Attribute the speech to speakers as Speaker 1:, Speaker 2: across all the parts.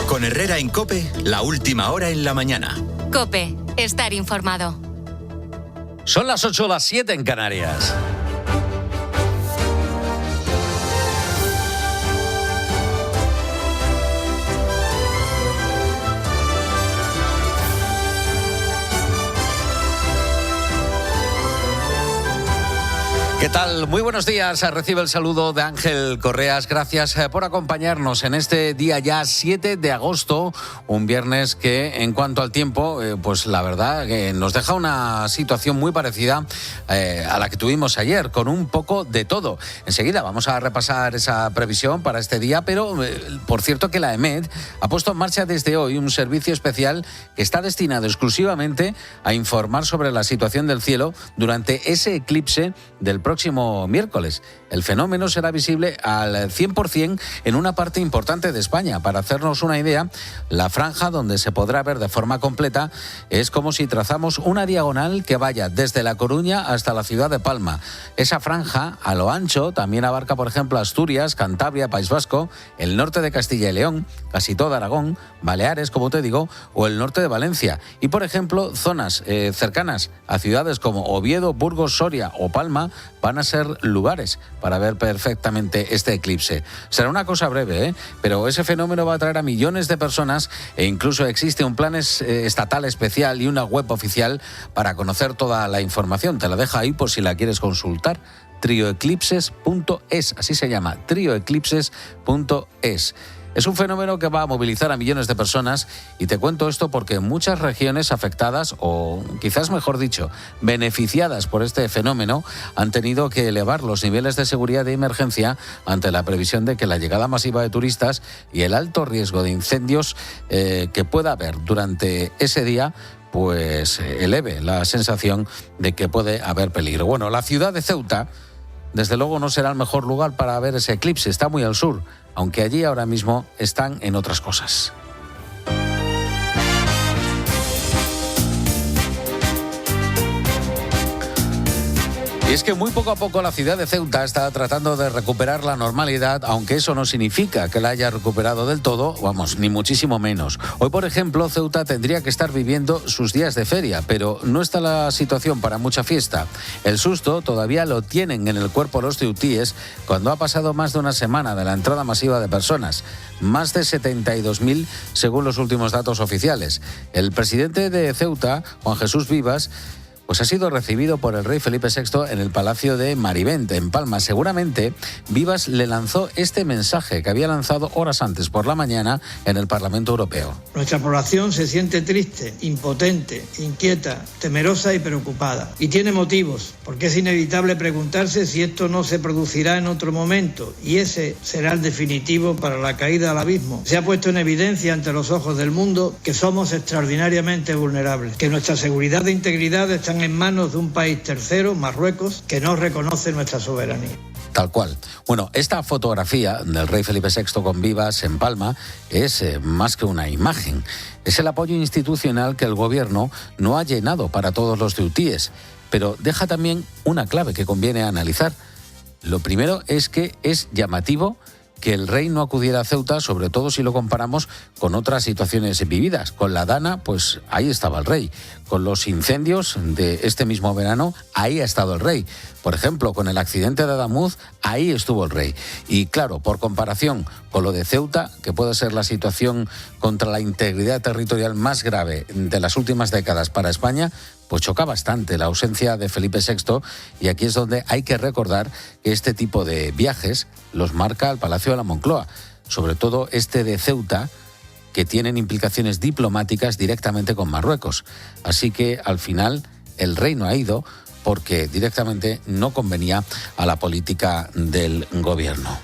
Speaker 1: Con Herrera en COPE, la última hora en la mañana.
Speaker 2: COPE, estar informado.
Speaker 3: Son las 8 o las 7 en Canarias. ¿Qué tal? Muy buenos días. Recibe el saludo de Ángel Correas. Gracias por acompañarnos en este día ya 7 de agosto, un viernes que en cuanto al tiempo, pues la verdad que nos deja una situación muy parecida a la que tuvimos ayer, con un poco de todo. Enseguida vamos a repasar esa previsión para este día, pero por cierto que la EMET ha puesto en marcha desde hoy un servicio especial que está destinado exclusivamente a informar sobre la situación del cielo durante ese eclipse del próximo miércoles. El fenómeno será visible al 100% en una parte importante de España. Para hacernos una idea, la franja donde se podrá ver de forma completa es como si trazamos una diagonal que vaya desde La Coruña hasta la ciudad de Palma. Esa franja, a lo ancho, también abarca, por ejemplo, Asturias, Cantabria, País Vasco, el norte de Castilla y León, casi todo Aragón, Baleares, como te digo, o el norte de Valencia. Y, por ejemplo, zonas cercanas a ciudades como Oviedo, Burgos, Soria o Palma van a ser lugares para ver perfectamente este eclipse. Será una cosa breve, pero ese fenómeno va a atraer a millones de personas e incluso existe un plan estatal especial y una web oficial para conocer toda la información. Te la dejo ahí por si la quieres consultar. trioeclipses.es, así se llama, trioeclipses.es. Es un fenómeno que va a movilizar a millones de personas y te cuento esto porque muchas regiones afectadas, o quizás mejor dicho, beneficiadas por este fenómeno, han tenido que elevar los niveles de seguridad de emergencia ante la previsión de que la llegada masiva de turistas y el alto riesgo de incendios que pueda haber durante ese día pues eleve la sensación de que puede haber peligro. Bueno, la ciudad de Ceuta desde luego no será el mejor lugar para ver ese eclipse, está muy al sur, aunque allí ahora mismo están en otras cosas. Y es que muy poco a poco la ciudad de Ceuta está tratando de recuperar la normalidad, aunque eso no significa que la haya recuperado del todo, vamos, ni muchísimo menos. Hoy, por ejemplo, Ceuta tendría que estar viviendo sus días de feria, pero no está la situación para mucha fiesta. El susto todavía lo tienen en el cuerpo los ceutíes cuando ha pasado más de una semana de la entrada masiva de personas, más de 72.000 según los últimos datos oficiales. El presidente de Ceuta, Juan Jesús Vivas, pues ha sido recibido por el rey Felipe VI en el Palacio de Marivent, en Palma. Seguramente Vivas le lanzó este mensaje que había lanzado horas antes por la mañana en el Parlamento Europeo.
Speaker 4: Nuestra población se siente triste, impotente, inquieta, temerosa y preocupada. Y tiene motivos, porque es inevitable preguntarse si esto no se producirá en otro momento, y ese será el definitivo para la caída al abismo. Se ha puesto en evidencia ante los ojos del mundo que somos extraordinariamente vulnerables, que nuestra seguridad e integridad están en manos de un país tercero, Marruecos, que no reconoce nuestra soberanía.
Speaker 3: Tal cual. Bueno, esta fotografía del rey Felipe VI con Vivas en Palma es más que una imagen. Es el apoyo institucional que el gobierno no ha llenado para todos los ceutíes, pero deja también una clave que conviene analizar. Lo primero es que es llamativo que el rey no acudiera a Ceuta, sobre todo si lo comparamos con otras situaciones vividas. Con la Dana, pues ahí estaba el rey. Con los incendios de este mismo verano, ahí ha estado el rey. Por ejemplo, con el accidente de Adamuz, ahí estuvo el rey. Y claro, por comparación con lo de Ceuta, que puede ser la situación contra la integridad territorial más grave de las últimas décadas para España, pues choca bastante la ausencia de Felipe VI, y aquí es donde hay que recordar que este tipo de viajes los marca el Palacio de la Moncloa, sobre todo este de Ceuta, que tienen implicaciones diplomáticas directamente con Marruecos. Así que al final el rey no ha ido porque directamente no convenía a la política del gobierno.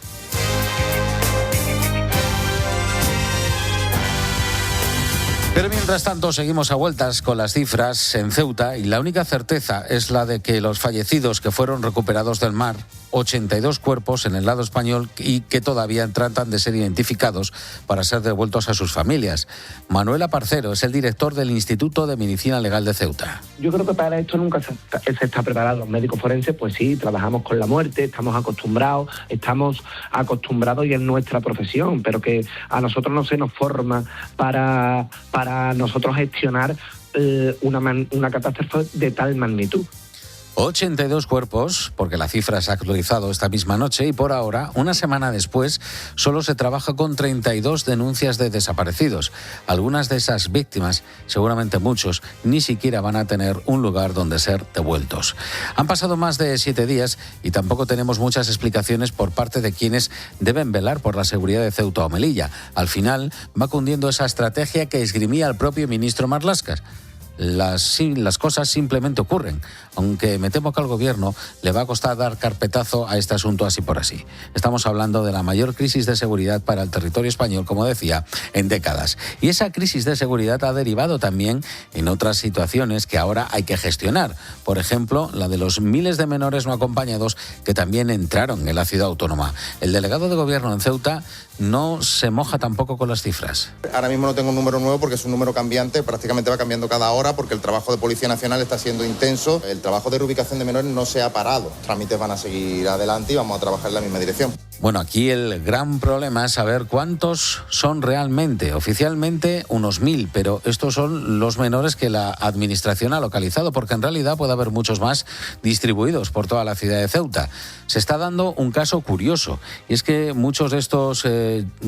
Speaker 3: Pero mientras tanto seguimos a vueltas con las cifras en Ceuta y la única certeza es la de que los fallecidos que fueron recuperados del mar, 82 cuerpos en el lado español y que todavía tratan de ser identificados para ser devueltos a sus familias. Manuel Aparcero es el director del Instituto de Medicina Legal de Ceuta.
Speaker 5: Yo creo que para esto nunca se está preparado. Los médicos forenses, pues sí, trabajamos con la muerte, estamos acostumbrados y es nuestra profesión, pero que a nosotros no se nos forma para nosotros gestionar una catástrofe de tal magnitud.
Speaker 3: 82 cuerpos, porque la cifra se ha actualizado esta misma noche y por ahora, una semana después, solo se trabaja con 32 denuncias de desaparecidos. Algunas de esas víctimas, seguramente muchos, ni siquiera van a tener un lugar donde ser devueltos. Han pasado más de 7 días y tampoco tenemos muchas explicaciones por parte de quienes deben velar por la seguridad de Ceuta o Melilla. Al final, va cundiendo esa estrategia que esgrimía el propio ministro Marlaska. Las cosas simplemente ocurren, aunque me temo que al gobierno le va a costar dar carpetazo a este asunto así por así. Estamos hablando de la mayor crisis de seguridad para el territorio español, como decía, en décadas. Y esa crisis de seguridad ha derivado también en otras situaciones que ahora hay que gestionar. Por ejemplo, la de los miles de menores no acompañados que también entraron en la ciudad autónoma. El delegado de gobierno en Ceuta no se moja tampoco con las cifras.
Speaker 6: Ahora mismo no tengo un número nuevo porque es un número cambiante, prácticamente va cambiando cada hora porque el trabajo de Policía Nacional está siendo intenso. El trabajo de reubicación de menores no se ha parado. Los trámites van a seguir adelante y vamos a trabajar en la misma dirección.
Speaker 3: Bueno, aquí el gran problema es saber cuántos son realmente. Oficialmente unos 1.000, pero estos son los menores que la Administración ha localizado, porque en realidad puede haber muchos más distribuidos por toda la ciudad de Ceuta. Se está dando un caso curioso, y es que muchos de estos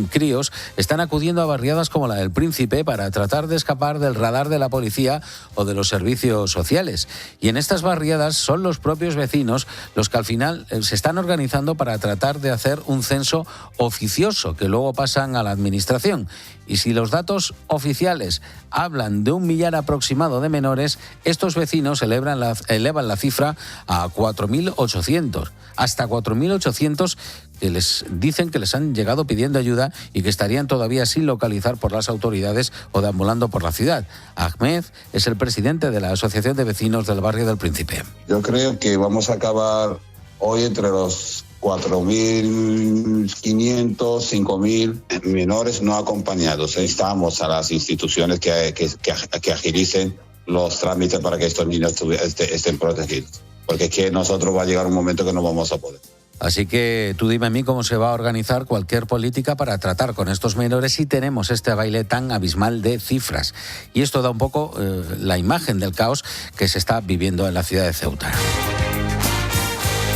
Speaker 3: críos están acudiendo a barriadas como la del Príncipe para tratar de escapar del radar de la policía o de los servicios sociales. Y en estas barriadas son los propios vecinos los que al final se están organizando para tratar de hacer un censo oficioso que luego pasan a la Administración. Y si los datos oficiales hablan de 1 millar aproximado de menores, estos vecinos elevan la cifra a 4.800. Hasta 4.800 que les dicen que les han llegado pidiendo ayuda y que estarían todavía sin localizar por las autoridades o deambulando por la ciudad. Ahmed es el presidente de la Asociación de Vecinos del Barrio del Príncipe.
Speaker 7: Yo creo que vamos a acabar hoy entre los 4.500, 5.000 menores no acompañados. Instamos a las instituciones que agilicen los trámites para que estos niños estén protegidos. Porque es que nosotros va a llegar un momento que no vamos a poder.
Speaker 3: Así que tú dime a mí cómo se va a organizar cualquier política para tratar con estos menores si tenemos este baile tan abismal de cifras. Y esto da un poco la imagen del caos que se está viviendo en la ciudad de Ceuta.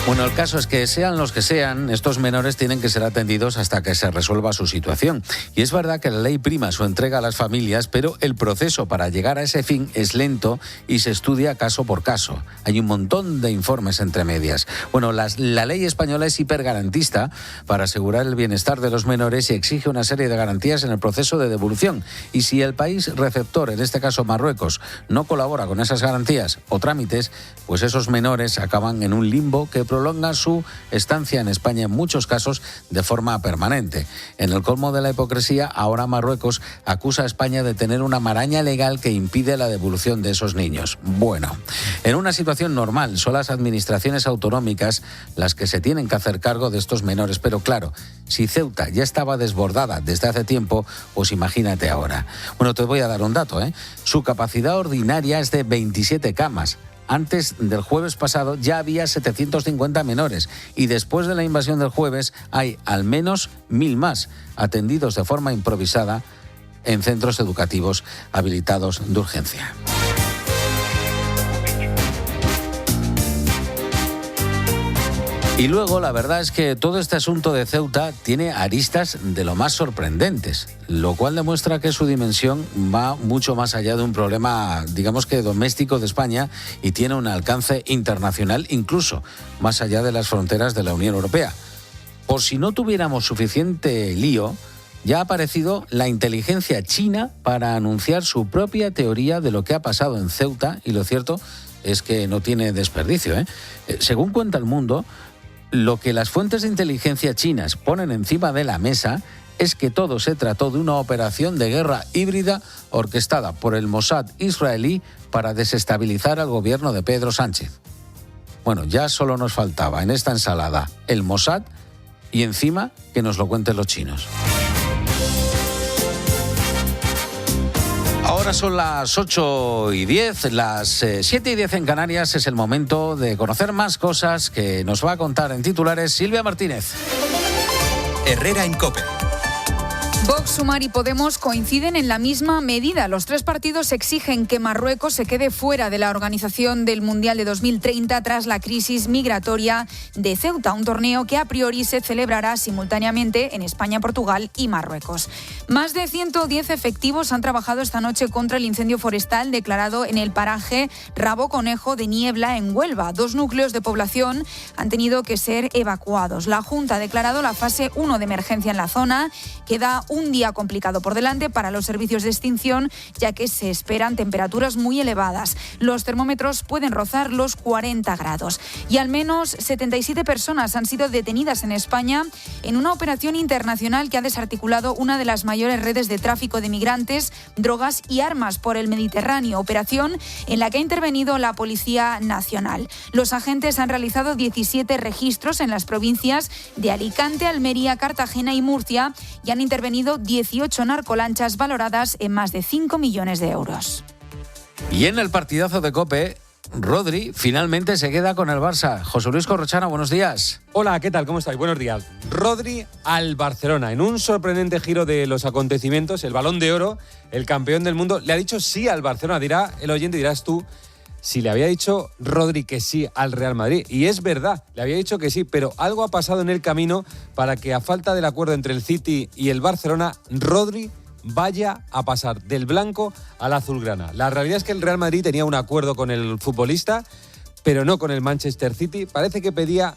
Speaker 3: Bueno, el caso es que sean los que sean, estos menores tienen que ser atendidos hasta que se resuelva su situación. Y es verdad que la ley prima su entrega a las familias, pero el proceso para llegar a ese fin es lento y se estudia caso por caso. Hay un montón de informes entre medias. Bueno, la ley española es hipergarantista para asegurar el bienestar de los menores y exige una serie de garantías en el proceso de devolución. Y si el país receptor, en este caso Marruecos, no colabora con esas garantías o trámites, pues esos menores acaban en un limbo que prolonga su estancia en España en muchos casos de forma permanente. En el colmo de la hipocresía, ahora Marruecos acusa a España de tener una maraña legal que impide la devolución de esos niños. Bueno, en una situación normal son las administraciones autonómicas las que se tienen que hacer cargo de estos menores, pero claro, si Ceuta ya estaba desbordada desde hace tiempo, pues imagínate ahora. Bueno, te voy a dar un dato, Su capacidad ordinaria es de 27 camas. Antes del jueves pasado ya había 750 menores y después de la invasión del jueves hay al menos 1.000 más atendidos de forma improvisada en centros educativos habilitados de urgencia. Y luego, la verdad es que todo este asunto de Ceuta tiene aristas de lo más sorprendentes, lo cual demuestra que su dimensión va mucho más allá de un problema, digamos que doméstico de España, y tiene un alcance internacional, incluso más allá de las fronteras de la Unión Europea. Por si no tuviéramos suficiente lío, ya ha aparecido la inteligencia china para anunciar su propia teoría de lo que ha pasado en Ceuta, y lo cierto es que no tiene desperdicio, Según cuenta El Mundo, lo que las fuentes de inteligencia chinas ponen encima de la mesa es que todo se trató de una operación de guerra híbrida orquestada por el Mossad israelí para desestabilizar al gobierno de Pedro Sánchez. Bueno, ya solo nos faltaba en esta ensalada el Mossad y encima que nos lo cuenten los chinos. Ahora son las 8:10, las 7:10 en Canarias. Es el momento de conocer más cosas que nos va a contar en titulares Silvia Martínez.
Speaker 1: Herrera en COPE.
Speaker 8: Vox, Sumar y Podemos coinciden en la misma medida. Los tres partidos exigen que Marruecos se quede fuera de la organización del Mundial de 2030 tras la crisis migratoria de Ceuta, un torneo que a priori se celebrará simultáneamente en España, Portugal y Marruecos. Más de 110 efectivos han trabajado esta noche contra el incendio forestal declarado en el paraje Rabo Conejo de Niebla, en Huelva. 2 núcleos de población han tenido que ser evacuados. La Junta ha declarado la fase 1 de emergencia en la zona. Queda un día complicado por delante para los servicios de extinción, ya que se esperan temperaturas muy elevadas. Los termómetros pueden rozar los 40 grados. Y al menos 77 personas han sido detenidas en España en una operación internacional que ha desarticulado una de las mayores redes de tráfico de migrantes, drogas y armas por el Mediterráneo. Operación en la que ha intervenido la Policía Nacional. Los agentes han realizado 17 registros en las provincias de Alicante, Almería, Cartagena y Murcia y han intervenido 18 narcolanchas valoradas en más de 5 millones de euros.
Speaker 3: Y en el partidazo de COPE, Rodri finalmente se queda con el Barça. José Luis Corrochana, buenos días.
Speaker 9: Hola, ¿qué tal? ¿Cómo estáis? Buenos días. Rodri al Barcelona. En un sorprendente giro de los acontecimientos, el Balón de Oro, el campeón del mundo, le ha dicho sí al Barcelona. Dirá el oyente, dirás tú, si le había dicho Rodri que sí al Real Madrid. Y es verdad, le había dicho que sí, pero algo ha pasado en el camino para que, a falta del acuerdo entre el City y el Barcelona, Rodri vaya a pasar del blanco al azulgrana. La realidad es que el Real Madrid tenía un acuerdo con el futbolista, pero no con el Manchester City. Parece que pedía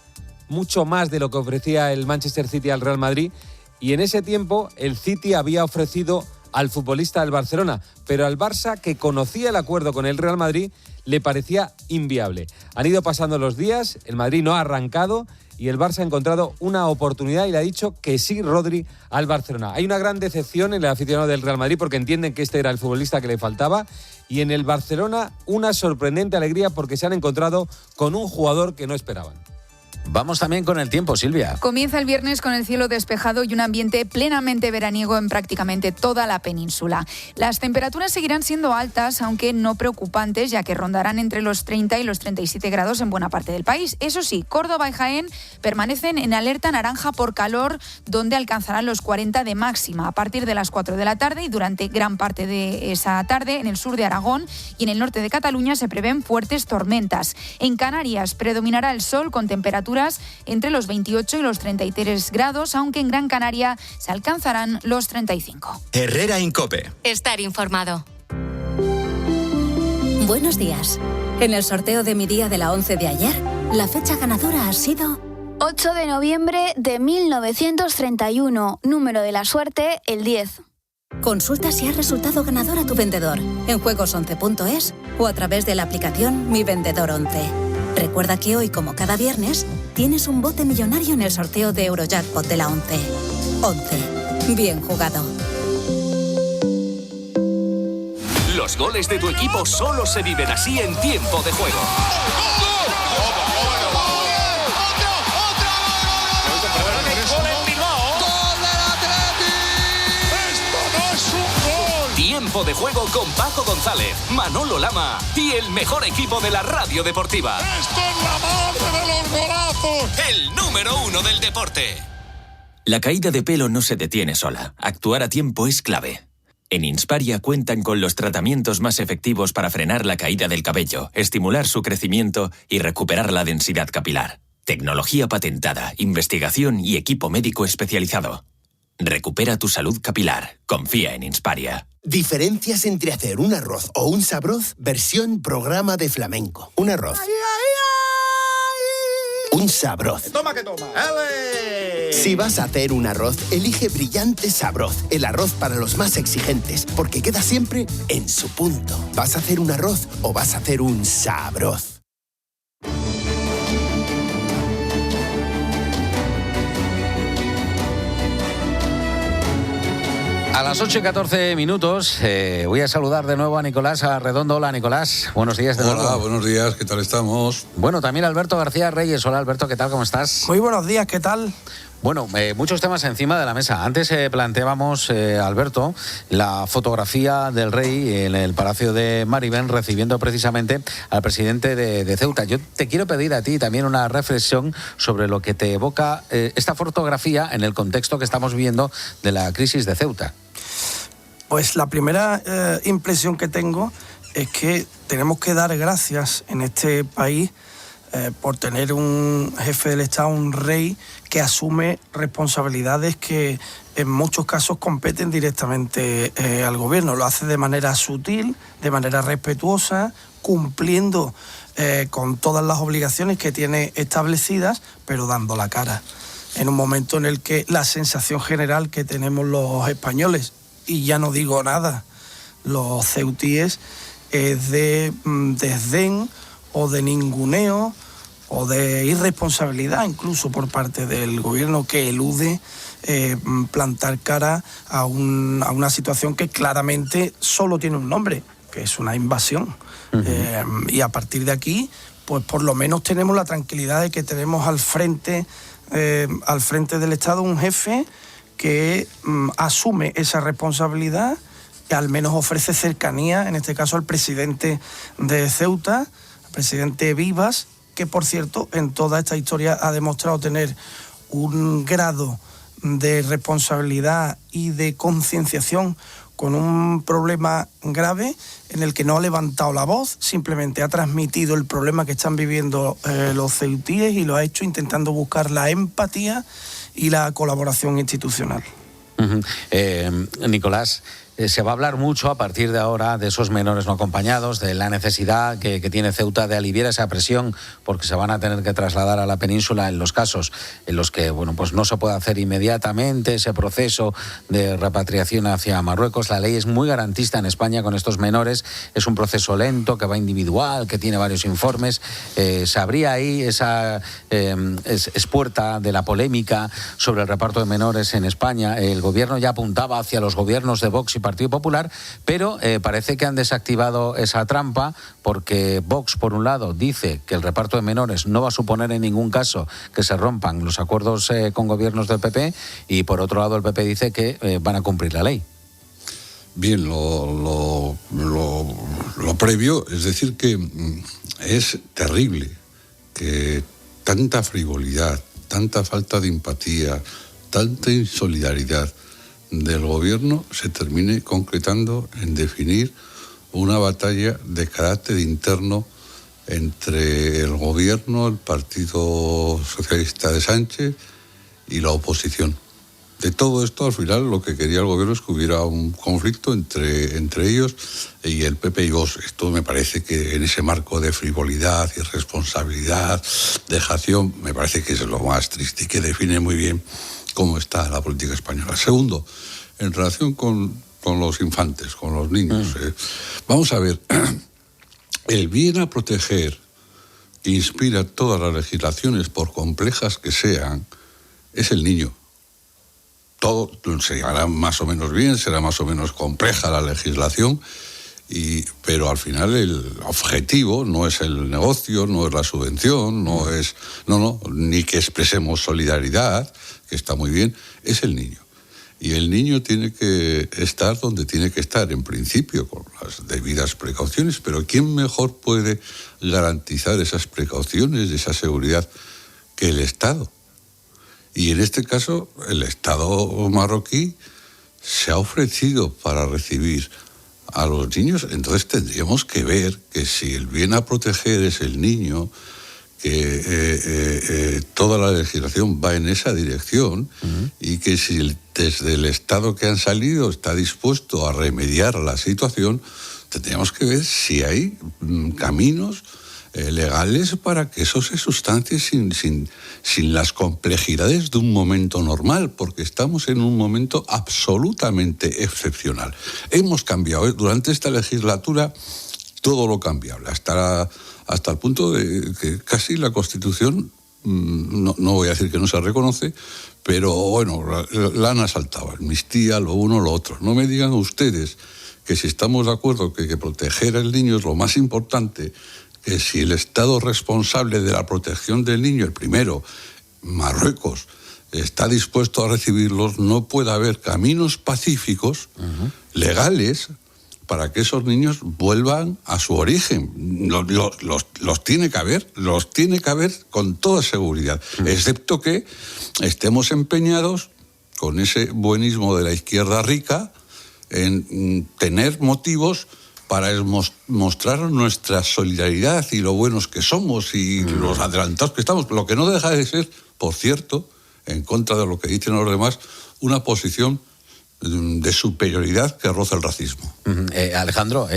Speaker 9: mucho más de lo que ofrecía el Manchester City al Real Madrid, y en ese tiempo el City había ofrecido al futbolista del Barcelona, pero al Barça, que conocía el acuerdo con el Real Madrid, le parecía inviable. Han ido pasando los días, el Madrid no ha arrancado y el Barça ha encontrado una oportunidad y le ha dicho que sí Rodri al Barcelona. Hay una gran decepción en el aficionado del Real Madrid porque entienden que este era el futbolista que le faltaba, y en el Barcelona una sorprendente alegría porque se han encontrado con un jugador que no esperaban.
Speaker 3: Vamos también con el tiempo, Silvia.
Speaker 8: Comienza el viernes con el cielo despejado y un ambiente plenamente veraniego en prácticamente toda la península. Las temperaturas seguirán siendo altas, aunque no preocupantes, ya que rondarán entre los 30 y los 37 grados en buena parte del país. Eso sí, Córdoba y Jaén permanecen en alerta naranja por calor, donde alcanzarán los 40 de máxima a partir de las 4 de la tarde, y durante gran parte de esa tarde en el sur de Aragón y en el norte de Cataluña se prevén fuertes tormentas. En Canarias predominará el sol con temperaturas entre los 28 y los 33 grados, aunque en Gran Canaria se alcanzarán los 35.
Speaker 1: Herrera en COPE.
Speaker 2: Estar informado.
Speaker 10: Buenos días. En el sorteo de mi día de la 11 de ayer, la fecha ganadora ha sido
Speaker 11: 8 de noviembre de 1931. Número de la suerte, el 10.
Speaker 10: Consulta si has resultado ganador a tu vendedor en juegos11.es o a través de la aplicación Mi Vendedor 11. Recuerda que hoy, como cada viernes, tienes un bote millonario en el sorteo de Eurojackpot de la 11. 11. Bien jugado.
Speaker 12: Los goles de tu equipo solo se viven así en tiempo de juego. Tiempo de juego con Paco González, Manolo Lama y el mejor equipo de la radio deportiva.
Speaker 13: ¡Esto es la madre de los golazos!
Speaker 12: El número 1 del deporte.
Speaker 14: La caída de pelo no se detiene sola. Actuar a tiempo es clave. En Insparia cuentan con los tratamientos más efectivos para frenar la caída del cabello, estimular su crecimiento y recuperar la densidad capilar. Tecnología patentada, investigación y equipo médico especializado. Recupera tu salud capilar. Confía en Insparia.
Speaker 15: Diferencias entre hacer un arroz o un sabroz versión programa de flamenco. Un arroz. Un sabroz.
Speaker 13: ¡Toma que toma!
Speaker 15: Si vas a hacer un arroz, elige Brillante Sabroz, el arroz para los más exigentes, porque queda siempre en su punto. ¿Vas a hacer un arroz o vas a hacer un sabroz?
Speaker 3: A las 8:14 voy a saludar de nuevo a Nicolás Arredondo. Hola, Nicolás. Buenos días de nuevo.
Speaker 16: Hola, buenos días. ¿Qué tal estamos?
Speaker 3: Bueno, también Alberto García Reyes. Hola, Alberto. ¿Qué tal? ¿Cómo estás?
Speaker 17: Muy buenos días. ¿Qué tal?
Speaker 3: Bueno, muchos temas encima de la mesa. Antes planteábamos, Alberto, la fotografía del rey en el Palacio de Maribén recibiendo precisamente al presidente de Ceuta. Yo te quiero pedir a ti también una reflexión sobre lo que te evoca esta fotografía en el contexto que estamos viviendo de la crisis de Ceuta.
Speaker 17: Pues la primera impresión que tengo es que tenemos que dar gracias en este país por tener un jefe del Estado, un rey, que asume responsabilidades que en muchos casos competen directamente al gobierno. Lo hace de manera sutil, de manera respetuosa, cumpliendo con todas las obligaciones que tiene establecidas, pero dando la cara. En un momento en el que la sensación general que tenemos los españoles, y ya no digo nada, los ceutíes, es de desdén o de ninguneo o de irresponsabilidad incluso por parte del gobierno, que elude plantar cara a una situación que claramente solo tiene un nombre, que es una invasión. Y a partir de aquí, pues por lo menos tenemos la tranquilidad de que tenemos al frente del Estado un jefe que asume esa responsabilidad, que al menos ofrece cercanía, en este caso al presidente de Ceuta, al presidente Vivas, que por cierto en toda esta historia ha demostrado tener un grado de responsabilidad y de concienciación con un problema grave en el que no ha levantado la voz, simplemente ha transmitido el problema que están viviendo los ceutíes, y lo ha hecho intentando buscar la empatía y la colaboración institucional.
Speaker 3: Nicolás, se va a hablar mucho a partir de ahora de esos menores no acompañados, de la necesidad que tiene Ceuta de aliviar esa presión, porque se van a tener que trasladar a la península en los casos en los que pues no se puede hacer inmediatamente ese proceso de repatriación hacia Marruecos. La ley es muy garantista en España con estos menores, es un proceso lento que va individual, que tiene varios informes. Se abría ahí esa espuerta de la polémica sobre el reparto de menores en España. El gobierno ya apuntaba hacia los gobiernos de Vox y Partido Popular, pero parece que han desactivado esa trampa, porque Vox, por un lado, dice que el reparto de menores no va a suponer en ningún caso que se rompan los acuerdos con gobiernos del PP, y por otro lado el PP dice que van a cumplir la ley.
Speaker 16: Bien, lo previo, es decir, que es terrible que tanta frivolidad, tanta falta de empatía, tanta insolidaridad del gobierno se termine concretando en definir una batalla de carácter interno entre el gobierno, el Partido Socialista de Sánchez y la oposición. De todo esto, al final, lo que quería el gobierno es que hubiera un conflicto entre ellos y el PP y Vox. Esto me parece que en ese marco de frivolidad, irresponsabilidad, dejación, me parece que es lo más triste y que define muy bien cómo está la política española. Segundo, en relación con los infantes, con los niños, vamos a ver, el bien a proteger que inspira todas las legislaciones, por complejas que sean, es el niño. Todo se hará más o menos bien, será más o menos compleja la legislación, pero al final el objetivo no es el negocio, no es la subvención, ni que expresemos solidaridad, que está muy bien, es el niño. Y el niño tiene que estar donde tiene que estar, en principio, con las debidas precauciones, pero ¿quién mejor puede garantizar esas precauciones, esa seguridad, que el Estado? Y en este caso, el Estado marroquí se ha ofrecido para recibir a los niños. Entonces tendríamos que ver que si el bien a proteger es el niño, que toda la legislación va en esa dirección, y que si desde el Estado que han salido está dispuesto a remediar la situación, tendríamos que ver si hay caminos legales para que eso se sustancie sin las complejidades de un momento normal, porque estamos en un momento absolutamente excepcional. Hemos cambiado durante esta legislatura todo lo cambiable, hasta el punto de que casi la Constitución no voy a decir que no se reconoce, pero bueno, la han asaltado. Amnistía, lo uno, lo otro. No me digan ustedes que si estamos de acuerdo que proteger al niño es lo más importante, que si el Estado responsable de la protección del niño, el primero, Marruecos, está dispuesto a recibirlos, no puede haber caminos pacíficos, legales, para que esos niños vuelvan a su origen. Los tiene que haber con toda seguridad, excepto que estemos empeñados, con ese buenismo de la izquierda rica, en tener motivos para mostrar nuestra solidaridad y lo buenos que somos y los adelantados que estamos, lo que no deja de ser, por cierto, en contra de lo que dicen los demás, una posición de superioridad que roza el racismo.
Speaker 3: Alejandro,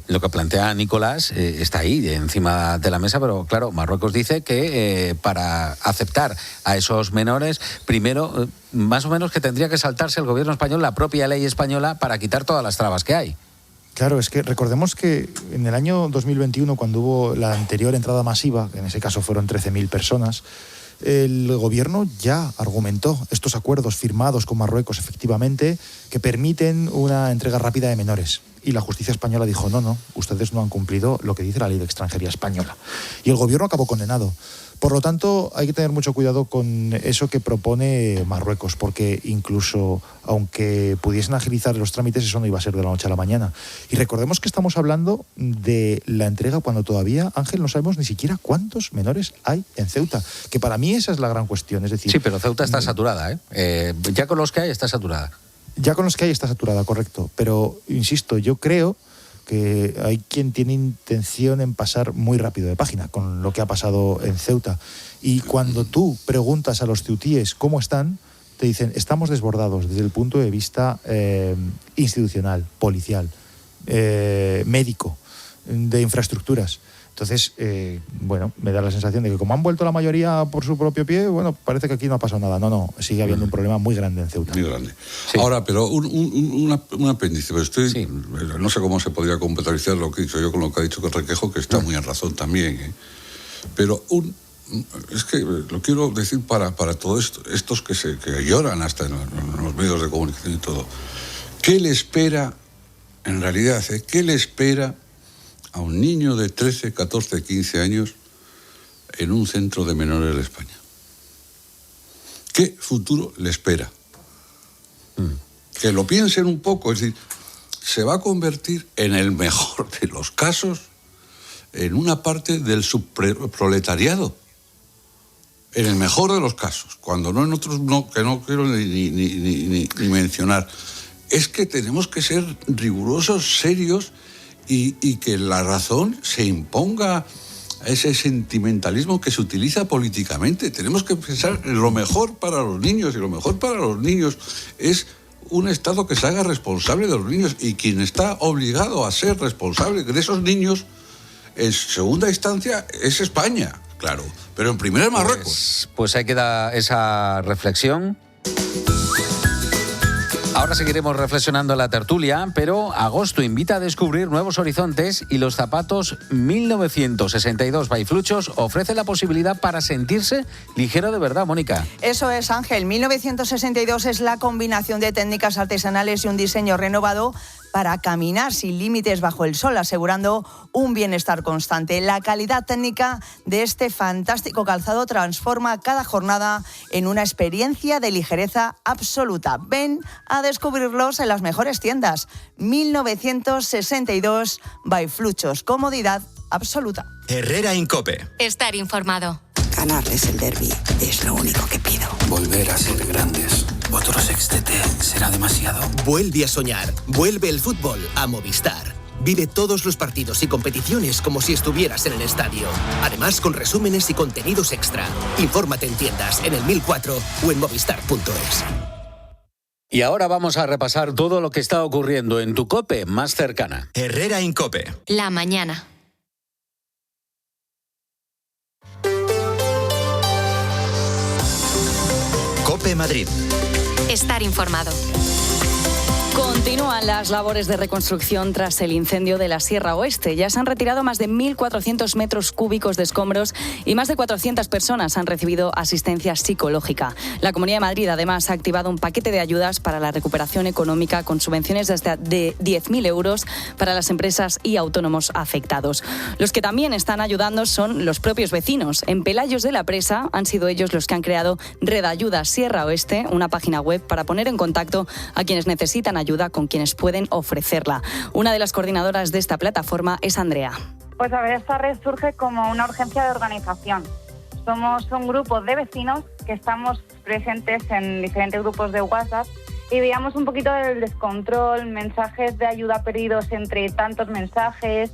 Speaker 3: lo que plantea Nicolás está ahí, encima de la mesa, pero claro, Marruecos dice que para aceptar a esos menores, primero, más o menos que tendría que saltarse el gobierno español la propia ley española para quitar todas las trabas que hay.
Speaker 18: Claro, es que recordemos que en el año 2021, cuando hubo la anterior entrada masiva, que en ese caso fueron 13.000 personas, el gobierno ya argumentó estos acuerdos firmados con Marruecos, efectivamente, que permiten una entrega rápida de menores. Y la justicia española dijo, no, ustedes no han cumplido lo que dice la ley de extranjería española. Y el gobierno acabó condenado. Por lo tanto, hay que tener mucho cuidado con eso que propone Marruecos, porque incluso aunque pudiesen agilizar los trámites, eso no iba a ser de la noche a la mañana. Y recordemos que estamos hablando de la entrega cuando todavía, Ángel, no sabemos ni siquiera cuántos menores hay en Ceuta, que para mí esa es la gran cuestión. Es decir,
Speaker 3: sí, pero Ceuta está saturada, ya con los que hay está saturada.
Speaker 18: Ya con los que hay está saturada, correcto. Pero, insisto, yo creo que hay quien tiene intención en pasar muy rápido de página con lo que ha pasado en Ceuta. Y cuando tú preguntas a los ceutíes cómo están, te dicen, estamos desbordados desde el punto de vista institucional, policial, médico, de infraestructuras. Entonces, me da la sensación de que como han vuelto la mayoría por su propio pie, parece que aquí no ha pasado nada. No, sigue habiendo un problema muy grande en Ceuta.
Speaker 16: Muy grande. Sí. Ahora, pero un apéndice, pero no sé cómo se podría compatibilizar lo que he dicho yo con lo que ha dicho Requejo, que está muy en razón también. Pero es que lo quiero decir para todo esto, estos que lloran hasta en los medios de comunicación y todo. ¿Qué le espera, en realidad, qué le espera a un niño de 13, 14, 15 años en un centro de menores de España? ¿Qué futuro le espera? Que lo piensen un poco, es decir, se va a convertir en el mejor de los casos en una parte del subproletariado. En el mejor de los casos, cuando no en otros que no quiero ni mencionar. Es que tenemos que ser rigurosos, serios, y que la razón se imponga a ese sentimentalismo que se utiliza políticamente. Tenemos que pensar en lo mejor para los niños, y lo mejor para los niños es un Estado que se haga responsable de los niños, y quien está obligado a ser responsable de esos niños, en segunda instancia, es España, claro, pero en primera es Marruecos.
Speaker 3: Pues ahí queda esa reflexión. Ahora seguiremos reflexionando en la tertulia, pero agosto invita a descubrir nuevos horizontes y los zapatos 1962 by Fluchos ofrece la posibilidad para sentirse ligero de verdad, Mónica.
Speaker 19: Eso es, Ángel. 1962 es la combinación de técnicas artesanales y un diseño renovado para caminar sin límites bajo el sol, asegurando un bienestar constante. La calidad técnica de este fantástico calzado transforma cada jornada en una experiencia de ligereza absoluta. Ven a descubrirlos en las mejores tiendas. 1962 by Fluchos. Comodidad absoluta.
Speaker 1: Herrera Incope.
Speaker 2: Estar informado.
Speaker 20: Ganarles el derbi es lo único que pido.
Speaker 21: Volver a ser grandes. Otro sextete será demasiado.
Speaker 15: Vuelve a soñar. Vuelve el fútbol a Movistar. Vive todos los partidos y competiciones como si estuvieras en el estadio. Además, con resúmenes y contenidos extra. Infórmate en tiendas, en el 1004 o en movistar.es.
Speaker 3: Y ahora vamos a repasar todo lo que está ocurriendo en tu COPE más cercana.
Speaker 1: Herrera Incope.
Speaker 2: La mañana.
Speaker 1: COPE Madrid.
Speaker 2: Estar informado.
Speaker 8: Con
Speaker 4: Continúan las labores de reconstrucción tras el incendio de la Sierra Oeste. Ya se han retirado más de 1.400 metros cúbicos de escombros y más de 400 personas han recibido asistencia psicológica. La Comunidad de Madrid, además, ha activado un paquete de ayudas para la recuperación económica con subvenciones de hasta de 10.000 euros para las empresas y autónomos afectados. Los que también están ayudando son los propios vecinos. En Pelayos de la Presa han sido ellos los que han creado Red Ayuda Sierra Oeste, una página web para poner en contacto a quienes necesitan ayuda con quienes pueden ofrecerla. Una de las coordinadoras de esta plataforma es Andrea.
Speaker 22: Pues a ver, esta red surge como una urgencia de organización. Somos un grupo de vecinos que estamos presentes en diferentes grupos de WhatsApp y veíamos un poquito del descontrol, mensajes de ayuda perdidos entre tantos mensajes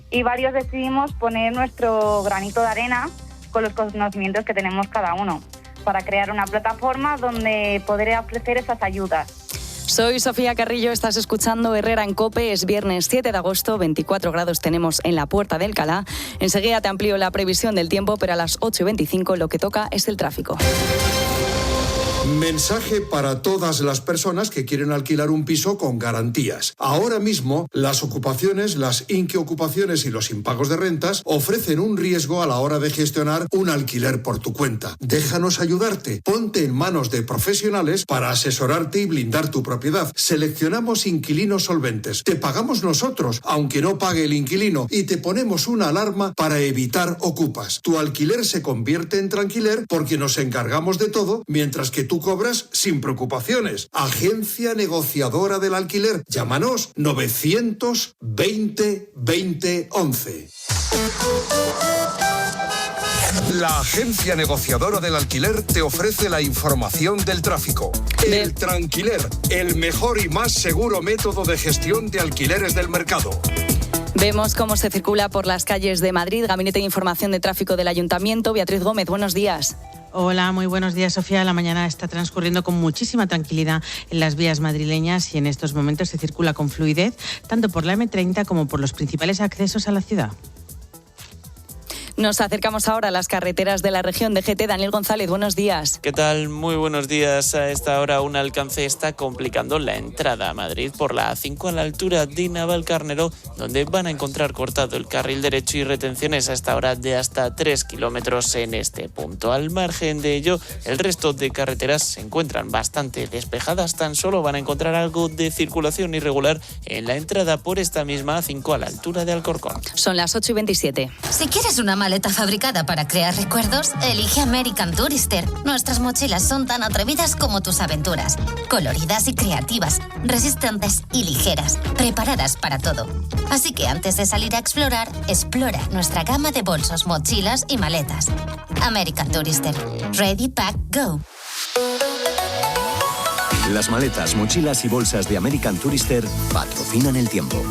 Speaker 22: y varios decidimos poner nuestro granito de arena con los conocimientos que tenemos cada uno para crear una plataforma donde poder ofrecer esas ayudas.
Speaker 4: Soy Sofía Carrillo, estás escuchando Herrera en COPE. Es viernes 7 de agosto, 24 grados tenemos en la Puerta de Alcalá. Enseguida te amplío la previsión del tiempo, pero a las 8:25 lo que toca es el tráfico.
Speaker 23: Mensaje para todas las personas que quieren alquilar un piso con garantías. Ahora mismo, las ocupaciones, las inquiocupaciones y los impagos de rentas ofrecen un riesgo a la hora de gestionar un alquiler por tu cuenta. Déjanos ayudarte. Ponte en manos de profesionales para asesorarte y blindar tu propiedad. Seleccionamos inquilinos solventes. Te pagamos nosotros, aunque no pague el inquilino, y te ponemos una alarma para evitar ocupas. Tu alquiler se convierte en tranquiler porque nos encargamos de todo, mientras que tú cobras sin preocupaciones. Agencia negociadora del alquiler. Llámanos 920 20 11.
Speaker 24: La agencia negociadora del alquiler te ofrece la información del tráfico. El Tranquiler, el mejor y más seguro método de gestión de alquileres del mercado.
Speaker 4: Vemos cómo se circula por las calles de Madrid. Gabinete de Información de Tráfico del Ayuntamiento. Beatriz Gómez, buenos días.
Speaker 25: Hola, muy buenos días, Sofía. La mañana está transcurriendo con muchísima tranquilidad en las vías madrileñas y en estos momentos se circula con fluidez tanto por la M30 como por los principales accesos a la ciudad.
Speaker 4: Nos acercamos ahora a las carreteras de la región de GT. Daniel González, buenos días.
Speaker 26: ¿Qué tal? Muy buenos días. A esta hora un alcance está complicando la entrada a Madrid por la A5 a la altura de Navalcarnero, donde van a encontrar cortado el carril derecho y retenciones a esta hora de hasta 3 kilómetros en este punto. Al margen de ello, el resto de carreteras se encuentran bastante despejadas. Tan solo van a encontrar algo de circulación irregular en la entrada por esta misma A5 a la altura de Alcorcón.
Speaker 4: Son las 8:27.
Speaker 2: Si quieres una maleta fabricada para crear recuerdos, elige American Tourister. Nuestras mochilas son tan atrevidas como tus aventuras. Coloridas y creativas, resistentes y ligeras, preparadas para todo. Así que antes de salir a explorar, explora nuestra gama de bolsos, mochilas y maletas. American Tourister. Ready, Pack, Go.
Speaker 27: Las maletas, mochilas y bolsas de American Tourister patrocinan el tiempo.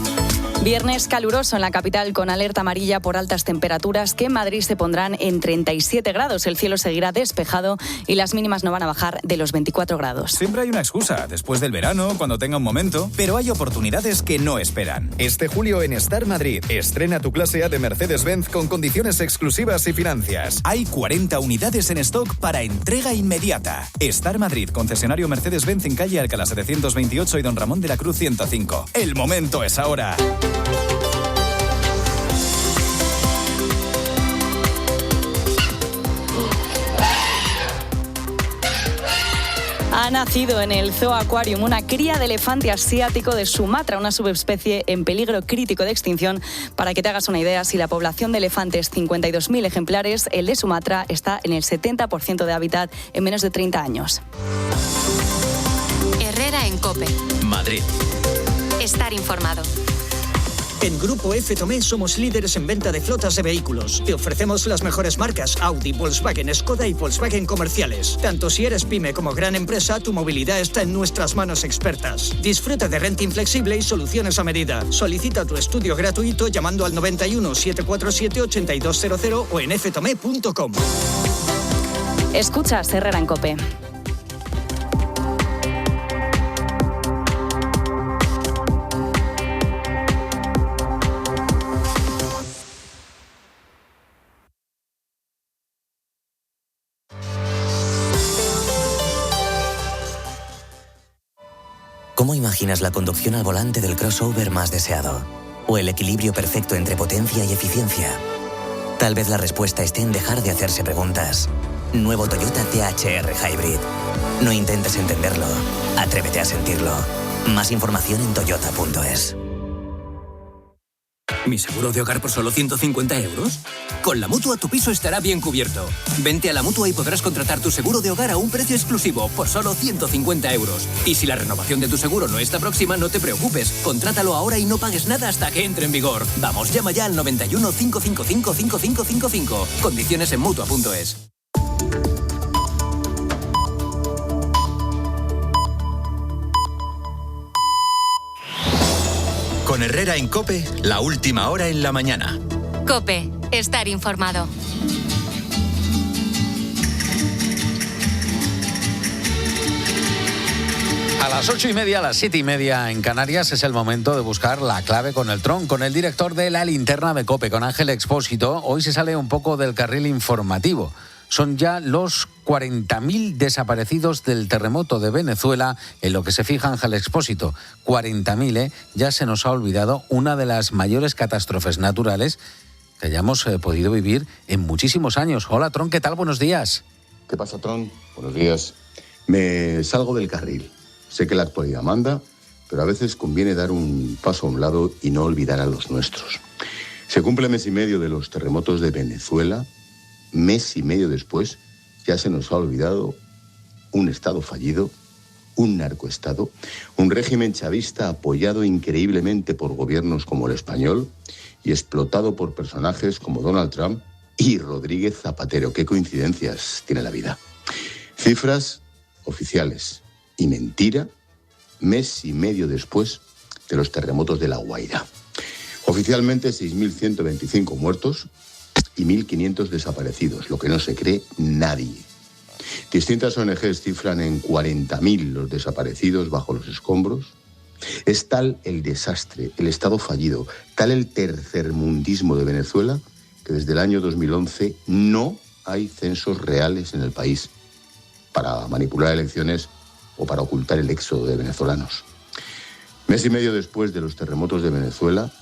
Speaker 4: Viernes caluroso en la capital con alerta amarilla por altas temperaturas que en Madrid se pondrán en 37 grados. El cielo seguirá despejado y las mínimas no van a bajar de los 24 grados.
Speaker 28: Siempre hay una excusa, después del verano, cuando tenga un momento, pero hay oportunidades que no esperan. Este julio en Star Madrid, estrena tu clase A de Mercedes-Benz con condiciones exclusivas y financias. Hay 40 unidades en stock para entrega inmediata. Star Madrid, concesionario Mercedes-Benz en calle Alcalá 728 y Don Ramón de la Cruz 105. El momento es ahora.
Speaker 4: Ha nacido en el Zoo Aquarium una cría de elefante asiático de Sumatra, una subespecie en peligro crítico de extinción. Para que te hagas una idea, si la población de elefantes 52.000 ejemplares, el de Sumatra está en el 70% de hábitat en menos de 30 años.
Speaker 2: Herrera en COPE.
Speaker 27: Madrid.
Speaker 2: Estar informado.
Speaker 15: En Grupo F. Tomé somos líderes en venta de flotas de vehículos. Te ofrecemos las mejores marcas Audi, Volkswagen, Skoda y Volkswagen comerciales. Tanto si eres pyme como gran empresa, tu movilidad está en nuestras manos expertas. Disfruta de renting flexible y soluciones a medida. Solicita tu estudio gratuito llamando al 91 747 8200 o en ftome.com.
Speaker 4: Escuchas Herrera en COPE.
Speaker 5: ¿Cómo imaginas la conducción al volante del crossover más deseado? ¿O el equilibrio perfecto entre potencia y eficiencia? Tal vez la respuesta esté en dejar de hacerse preguntas. Nuevo Toyota THR Hybrid. No intentes entenderlo, atrévete a sentirlo. Más información en toyota.es.
Speaker 6: ¿Mi seguro de hogar por solo 150 euros? Con la Mutua tu piso estará bien cubierto. Vente a la Mutua y podrás contratar tu seguro de hogar a un precio exclusivo por solo 150 euros. Y si la renovación de tu seguro no está próxima, no te preocupes. Contrátalo ahora y no pagues nada hasta que entre en vigor. Vamos, llama ya al 91 555 5555. Condiciones en Mutua.es.
Speaker 1: Con Herrera en COPE, la última hora en la mañana.
Speaker 7: COPE, estar informado.
Speaker 3: A las 8:30, a las 7:30 en Canarias es el momento de buscar la clave con el Tron, con el director de La Linterna de COPE, con Ángel Expósito. Hoy se sale un poco del carril informativo. Son ya los 40.000 desaparecidos del terremoto de Venezuela en lo que se fija Ángel Expósito. 40.000, ¿eh? Ya se nos ha olvidado una de las mayores catástrofes naturales que hayamos podido vivir en muchísimos años. Hola, Tron, ¿qué tal? Buenos días.
Speaker 9: ¿Qué pasa, Tron? Buenos días. Me salgo del carril. Sé que la actualidad manda, pero a veces conviene dar un paso a un lado y no olvidar a los nuestros. Se cumple mes y medio de los terremotos de Venezuela. Mes y medio después, ya se nos ha olvidado un Estado fallido, un narcoestado, un régimen chavista apoyado increíblemente por gobiernos como el español y explotado por personajes como Donald Trump y Rodríguez Zapatero. Qué coincidencias tiene la vida. Cifras oficiales y mentira, mes y medio después de los terremotos de La Guaira. Oficialmente 6.125 muertos y 1.500 desaparecidos, lo que no se cree nadie. Distintas ONGs cifran en 40.000 los desaparecidos bajo los escombros. Es tal el desastre, el Estado fallido, tal el tercermundismo de Venezuela, que desde el año 2011 no hay censos reales en el país para manipular elecciones o para ocultar el éxodo de venezolanos. Mes y medio después de los terremotos de Venezuela,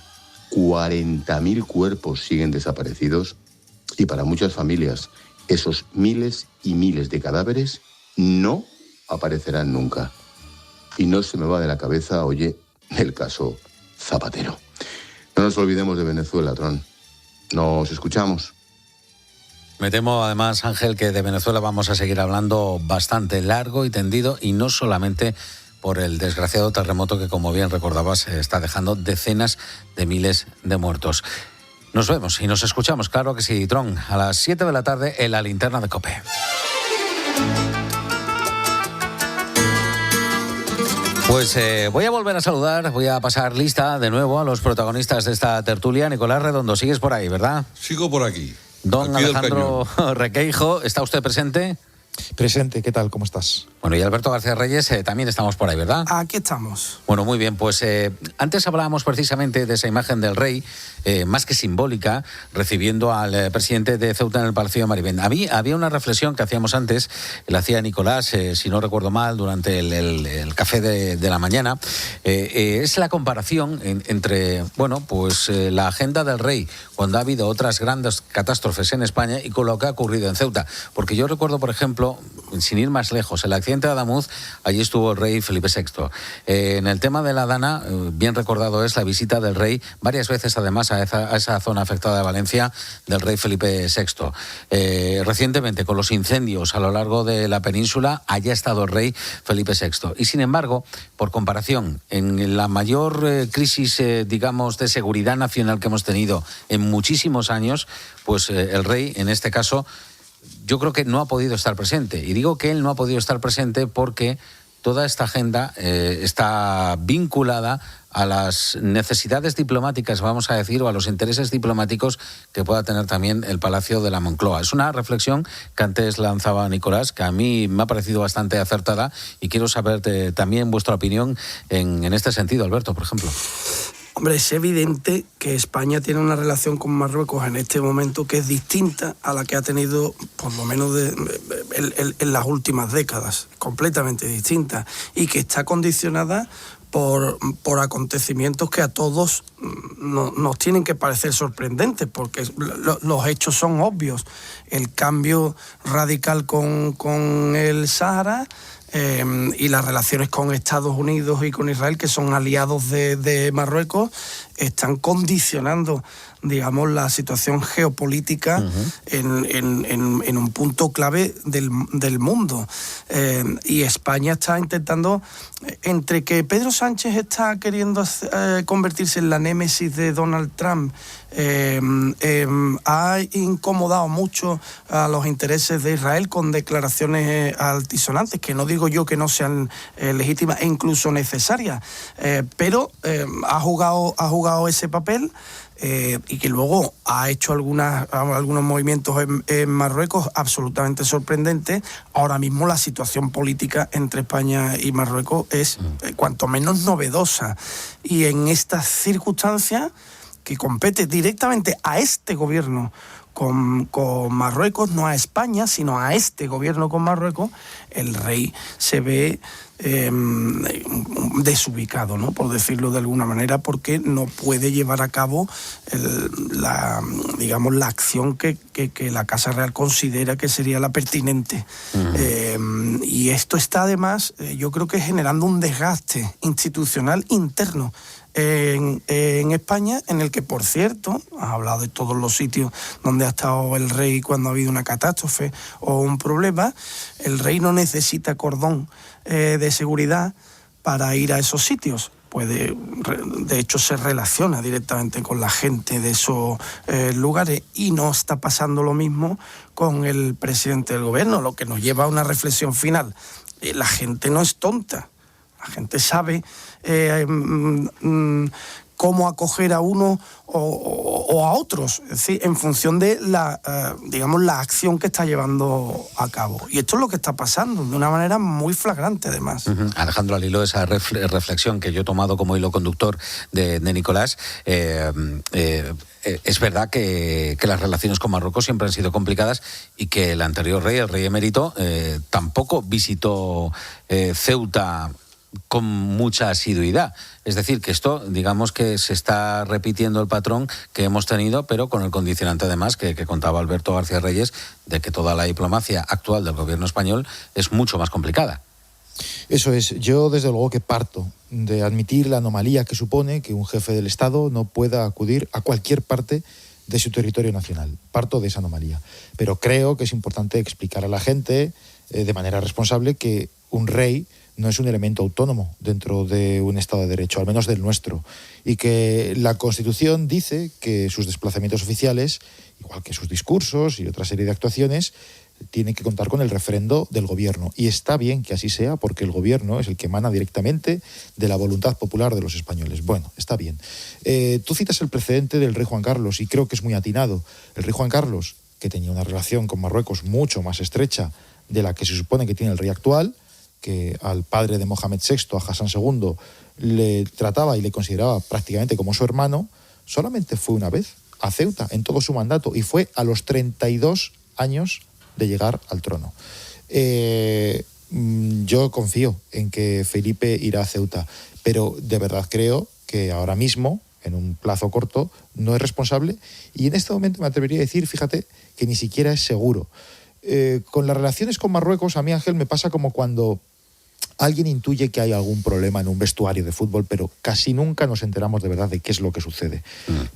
Speaker 9: 40.000 cuerpos siguen desaparecidos y para muchas familias esos miles y miles de cadáveres no aparecerán nunca. Y no se me va de la cabeza, oye, el caso Zapatero. No nos olvidemos de Venezuela, Tron. Nos escuchamos.
Speaker 3: Me temo, además, Ángel, que de Venezuela vamos a seguir hablando bastante largo y tendido, y no solamente por el desgraciado terremoto que, como bien recordabas, está dejando decenas de miles de muertos. Nos vemos y nos escuchamos, claro que sí, Tron, a las 7 de la tarde en La Linterna de COPE. Pues voy a volver a saludar, voy a pasar lista de nuevo a los protagonistas de esta tertulia. Nicolás Redondo, sigues por ahí, ¿verdad?
Speaker 16: Sigo por aquí.
Speaker 3: Don Alejandro Requeijo, ¿está usted presente?
Speaker 18: Presente, ¿qué tal? ¿Cómo estás?
Speaker 3: Bueno, y Alberto García Reyes, también estamos por ahí, ¿verdad?
Speaker 17: Aquí estamos.
Speaker 3: Bueno, muy bien, pues antes hablábamos precisamente de esa imagen del rey, más que simbólica, recibiendo al presidente de Ceuta en el Palacio de Marivén. A mí había una reflexión que hacíamos antes, la hacía Nicolás, si no recuerdo mal, durante el café de la mañana, es la comparación entre, bueno, pues la agenda del rey, cuando ha habido otras grandes catástrofes en España, y con lo que ha ocurrido en Ceuta. Porque yo recuerdo, por ejemplo, sin ir más lejos, el accidente de Adamuz, allí estuvo el rey Felipe VI. En el tema de la Dana, bien recordado es la visita del rey, varias veces además a esa zona afectada de Valencia, del rey Felipe VI. Recientemente, con los incendios a lo largo de la península, allá ha estado el rey Felipe VI. Y sin embargo, por comparación, en la mayor crisis, digamos, de seguridad nacional que hemos tenido en muchísimos años, pues el rey, en este caso, yo creo que no ha podido estar presente. Y digo que él no ha podido estar presente porque toda esta agenda está vinculada a las necesidades diplomáticas, vamos a decir, o a los intereses diplomáticos que pueda tener también el Palacio de la Moncloa. Es una reflexión que antes lanzaba Nicolás, que a mí me ha parecido bastante acertada, y quiero saber también vuestra opinión en este sentido, Alberto, por ejemplo.
Speaker 17: Hombre, es evidente que España tiene una relación con Marruecos en este momento que es distinta a la que ha tenido, por lo menos en las últimas décadas, completamente distinta, y que está condicionada por acontecimientos que a todos nos tienen que parecer sorprendentes, porque los hechos son obvios. El cambio radical con el Sáhara y las relaciones con Estados Unidos y con Israel, que son aliados de Marruecos, están condicionando, digamos, la situación geopolítica en un punto clave del mundo. Y España está intentando, entre que Pedro Sánchez está queriendo convertirse en la némesis de Donald Trump, ha incomodado mucho a los intereses de Israel con declaraciones altisonantes, que no digo yo que no sean legítimas e incluso necesarias, pero ha jugado ese papel. Y que luego ha hecho algunos movimientos en Marruecos absolutamente sorprendentes. Ahora mismo la situación política entre España y Marruecos es cuanto menos novedosa. Y en estas circunstancias, que compete directamente a este gobierno con Marruecos, no a España, sino a este gobierno con Marruecos, el rey se ve desubicado, ¿no?, por decirlo de alguna manera, porque no puede llevar a cabo la acción que la Casa Real considera que sería la pertinente. Y esto está además, yo creo que generando un desgaste institucional interno en España, en el que, por cierto, has hablado de todos los sitios donde ha estado el rey cuando ha habido una catástrofe o un problema. El rey no necesita cordón de seguridad para ir a esos sitios. De hecho, se relaciona directamente con la gente de esos lugares, y no está pasando lo mismo con el presidente del gobierno, lo que nos lleva a una reflexión final. La gente no es tonta. La gente sabe cómo acoger a uno o a otros, es decir, en función de la acción que está llevando a cabo. Y esto es lo que está pasando, de una manera muy flagrante, además.
Speaker 3: Alejandro, al hilo de esa reflexión que yo he tomado como hilo conductor de Nicolás, es verdad que las relaciones con Marruecos siempre han sido complicadas, y que el anterior rey, el rey emérito, tampoco visitó Ceuta con mucha asiduidad. Es decir, que esto, digamos que se está repitiendo el patrón que hemos tenido, pero con el condicionante además que contaba Alberto García Reyes, de que toda la diplomacia actual del gobierno español es mucho más complicada.
Speaker 18: Eso es. Yo desde luego que parto de admitir la anomalía que supone que un jefe del Estado no pueda acudir a cualquier parte de su territorio nacional. Parto de esa anomalía. Pero creo que es importante explicar a la gente de manera responsable que un rey no es un elemento autónomo dentro de un Estado de Derecho, al menos del nuestro, y que la Constitución dice que sus desplazamientos oficiales, igual que sus discursos y otra serie de actuaciones, tienen que contar con el refrendo del gobierno. Y está bien que así sea, porque el gobierno es el que emana directamente de la voluntad popular de los españoles. Bueno, está bien. Tú citas el precedente del rey Juan Carlos, y creo que es muy atinado. El rey Juan Carlos, que tenía una relación con Marruecos mucho más estrecha de la que se supone que tiene el rey actual, que al padre de Mohamed VI, a Hassan II, le trataba y le consideraba prácticamente como su hermano, solamente fue una vez a Ceuta en todo su mandato, y fue a los 32 años de llegar al trono. Yo confío en que Felipe irá a Ceuta, pero de verdad creo que ahora mismo, en un plazo corto, no es responsable, y en este momento me atrevería a decir, fíjate, que ni siquiera es seguro. Con las relaciones con Marruecos, a mí, Ángel, me pasa como cuando alguien intuye que hay algún problema en un vestuario de fútbol, pero casi nunca nos enteramos de verdad de qué es lo que sucede.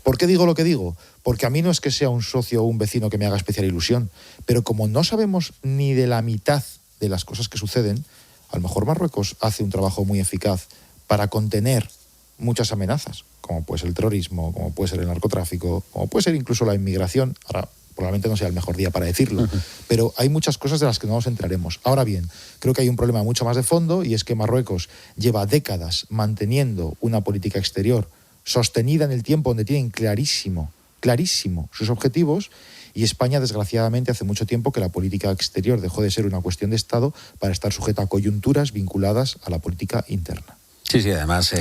Speaker 18: ¿Por qué digo lo que digo? Porque a mí no es que sea un socio o un vecino que me haga especial ilusión, pero como no sabemos ni de la mitad de las cosas que suceden, a lo mejor Marruecos hace un trabajo muy eficaz para contener muchas amenazas, como puede ser el terrorismo, como puede ser el narcotráfico, como puede ser incluso la inmigración. Ahora, probablemente no sea el mejor día para decirlo, pero hay muchas cosas de las que no nos enteraremos. Ahora bien, creo que hay un problema mucho más de fondo, y es que Marruecos lleva décadas manteniendo una política exterior sostenida en el tiempo, donde tienen clarísimo sus objetivos, y España, desgraciadamente, hace mucho tiempo que la política exterior dejó de ser una cuestión de Estado para estar sujeta a coyunturas vinculadas a la política interna.
Speaker 3: Sí, además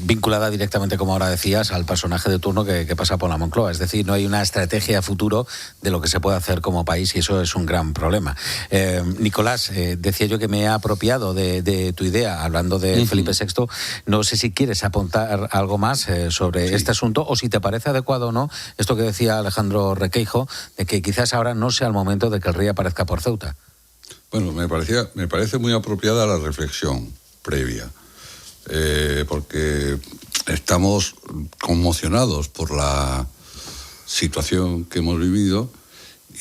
Speaker 3: vinculada directamente, como ahora decías, al personaje de turno que pasa por la Moncloa. Es decir, no hay una estrategia a futuro de lo que se puede hacer como país y eso es un gran problema. Nicolás, decía yo que me he apropiado de tu idea, hablando de Felipe VI. No sé si quieres apuntar algo más sobre este asunto o si te parece adecuado o no esto que decía Alejandro Requeijo, de que quizás ahora no sea el momento de que el rey aparezca por Ceuta.
Speaker 16: Bueno, me parece muy apropiada la reflexión previa, porque estamos conmocionados por la situación que hemos vivido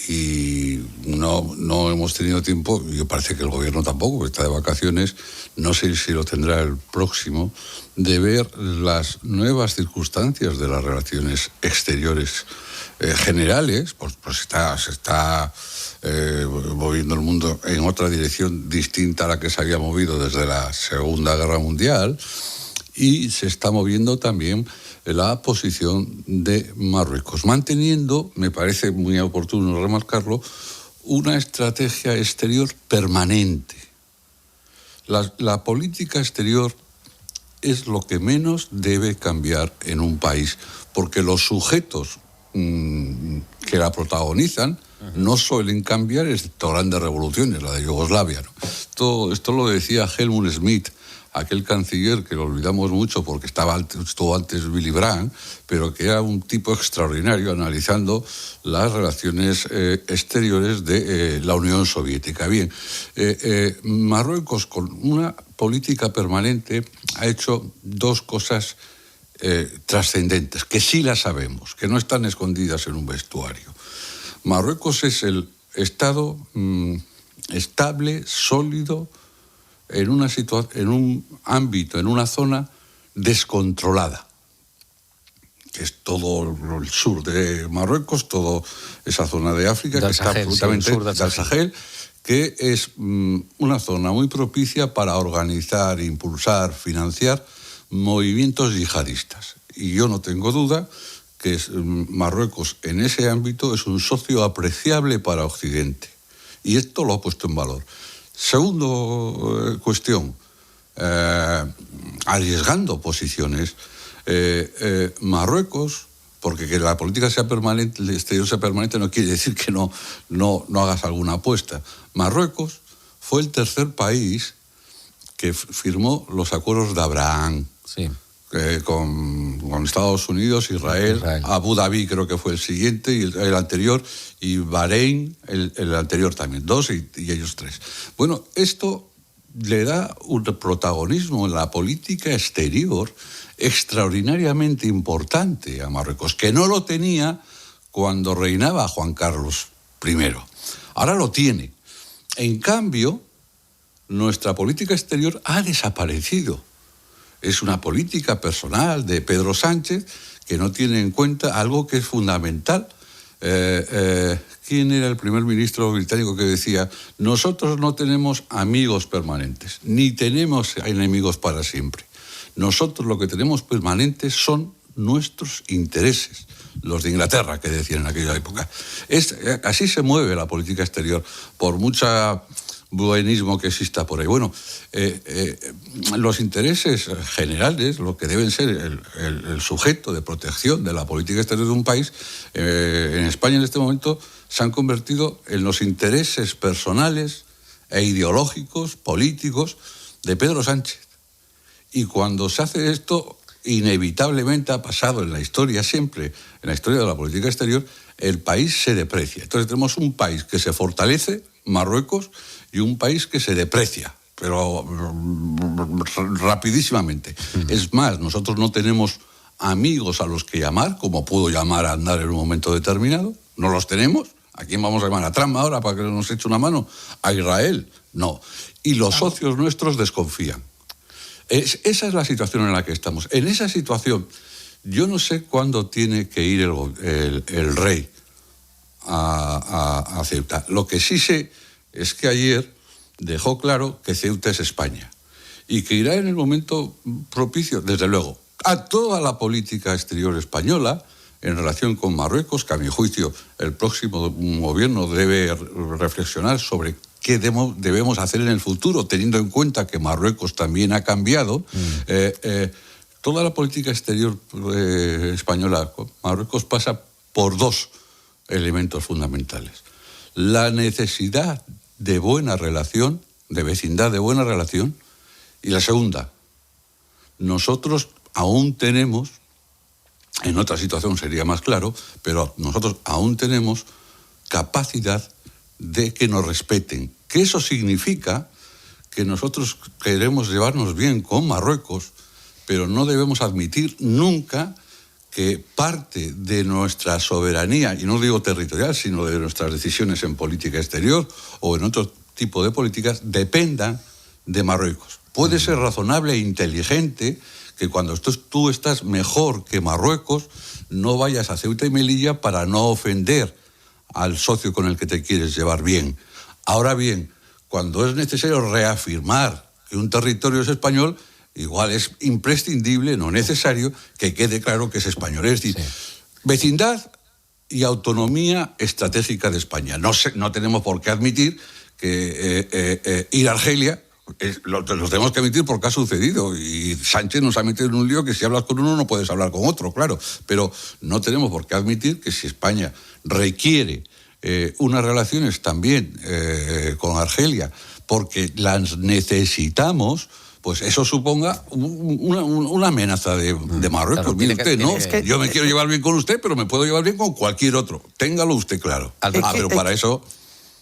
Speaker 16: y no hemos tenido tiempo, y parece que el gobierno tampoco, está de vacaciones, no sé si lo tendrá el próximo, de ver las nuevas circunstancias de las relaciones exteriores generales. Pues se está moviendo el mundo en otra dirección distinta a la que se había movido desde la Segunda Guerra Mundial, y se está moviendo también la posición de Marruecos, manteniendo, me parece muy oportuno remarcarlo, una estrategia exterior permanente. La política exterior es lo que menos debe cambiar en un país, porque los sujetos que la protagonizan no suelen cambiar, excepto grandes revoluciones, la de Yugoslavia, ¿no? Esto lo decía Helmut Schmidt, aquel canciller que lo olvidamos mucho porque estuvo antes Willy Brandt, pero que era un tipo extraordinario analizando las relaciones exteriores de la Unión Soviética. Bien, Marruecos, con una política permanente, ha hecho dos cosas trascendentes, que sí las sabemos, que no están escondidas en un vestuario. Marruecos es el Estado estable, sólido, en un ámbito, en una zona descontrolada, que es todo el sur de Marruecos, toda esa zona de África, que está absolutamente del Sahel, que es una zona muy propicia para organizar, impulsar, financiar movimientos yihadistas. Y yo no tengo duda que Marruecos en ese ámbito es un socio apreciable para Occidente. Y esto lo ha puesto en valor. Segundo cuestión, arriesgando posiciones, Marruecos, porque que la política sea permanente, el exterior sea permanente, no quiere decir que no hagas alguna apuesta. Marruecos fue el tercer país que firmó los acuerdos de Abraham. Sí. Con Estados Unidos, Israel, Abu Dhabi creo que fue el siguiente, y el anterior, y Bahrein el anterior también, dos y ellos tres. Bueno, esto le da un protagonismo en la política exterior extraordinariamente importante a Marruecos, que no lo tenía cuando reinaba Juan Carlos I. Ahora lo tiene. En cambio, nuestra política exterior ha desaparecido. Es una política personal de Pedro Sánchez que no tiene en cuenta algo que es fundamental. ¿Quién era el primer ministro británico que decía: nosotros no tenemos amigos permanentes, ni tenemos enemigos para siempre? Nosotros lo que tenemos permanentes son nuestros intereses, los de Inglaterra, que decían en aquella época. Así se mueve la política exterior, por mucha buenismo que exista por ahí. Bueno, los intereses generales, lo que deben ser el sujeto de protección de la política exterior de un país, en España en este momento se han convertido en los intereses personales e ideológicos, políticos, de Pedro Sánchez. Y cuando se hace esto, inevitablemente ha pasado en la historia, siempre en la historia de la política exterior, el país se deprecia. Entonces tenemos un país que se fortalece, Marruecos, y un país que se deprecia, pero rapidísimamente. Es más, nosotros no tenemos amigos a los que llamar, como puedo llamar a Aznar en un momento determinado. No los tenemos. ¿A quién vamos a llamar? ¿A Trump ahora para que nos eche una mano? ¿A Israel? No. Y los socios nuestros desconfían. Esa es la situación en la que estamos. En esa situación, yo no sé cuándo tiene que ir el rey a Ceuta. Lo que sí sé es que ayer dejó claro que Ceuta es España y que irá en el momento propicio, desde luego, a toda la política exterior española en relación con Marruecos, que a mi juicio el próximo gobierno debe reflexionar sobre qué debemos hacer en el futuro, teniendo en cuenta que Marruecos también ha cambiado. Toda la política exterior española, Marruecos pasa por dos elementos fundamentales. La necesidad de buena relación, de vecindad de buena relación, y la segunda, nosotros aún tenemos, en otra situación sería más claro, pero nosotros aún tenemos capacidad de que nos respeten. Que eso significa que nosotros queremos llevarnos bien con Marruecos, pero no debemos admitir nunca que parte de nuestra soberanía, y no digo territorial, sino de nuestras decisiones en política exterior o en otro tipo de políticas, dependan de Marruecos. Puede ser razonable e inteligente que cuando tú estás mejor que Marruecos, no vayas a Ceuta y Melilla para no ofender al socio con el que te quieres llevar bien. Ahora bien, cuando es necesario reafirmar que un territorio es español, igual es imprescindible, no necesario, que quede claro que es español. Es decir, vecindad y autonomía estratégica de España. No tenemos por qué admitir que ir a Argelia, lo tenemos que admitir porque ha sucedido, y Sánchez nos ha metido en un lío que si hablas con uno no puedes hablar con otro, claro, pero no tenemos por qué admitir que si España requiere unas relaciones también con Argelia porque las necesitamos, pues eso suponga una amenaza de Marruecos. Claro, mire usted, ¿no? Es que, yo me quiero llevar bien con usted, pero me puedo llevar bien con cualquier otro. Téngalo usted claro. Pero para eso...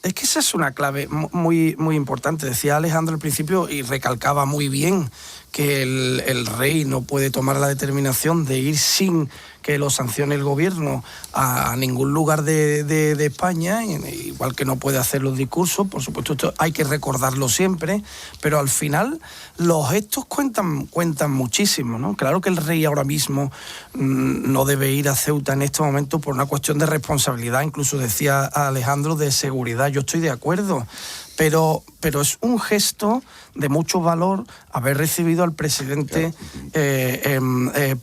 Speaker 17: Es que esa es una clave muy, muy importante. Decía Alejandro al principio y recalcaba muy bien que el rey no puede tomar la determinación de ir sin que lo sancione el gobierno a ningún lugar de España, igual que no puede hacer los discursos. Por supuesto, esto hay que recordarlo siempre, pero al final los gestos cuentan muchísimo, ¿no? Claro que el rey ahora mismo no debe ir a Ceuta en este momento por una cuestión de responsabilidad, incluso decía Alejandro, de seguridad. Yo estoy de acuerdo, pero es un gesto de mucho valor haber recibido al presidente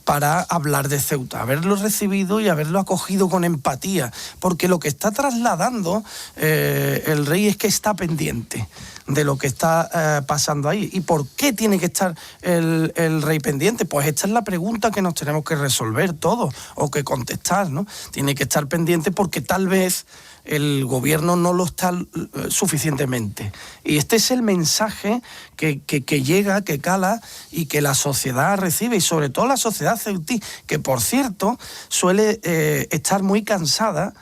Speaker 17: para hablar de Ceuta, haberlo recibido y haberlo acogido con empatía, porque lo que está trasladando el rey es que está pendiente de lo que está pasando ahí. ¿Y por qué tiene que estar el rey pendiente? Pues esta es la pregunta que nos tenemos que resolver todos, o que contestar, ¿no? Tiene que estar pendiente porque tal vez el gobierno no lo está suficientemente. Y este es el mensaje que llega, que cala y que la sociedad recibe, y sobre todo la sociedad ceutí, que por cierto suele estar muy cansada,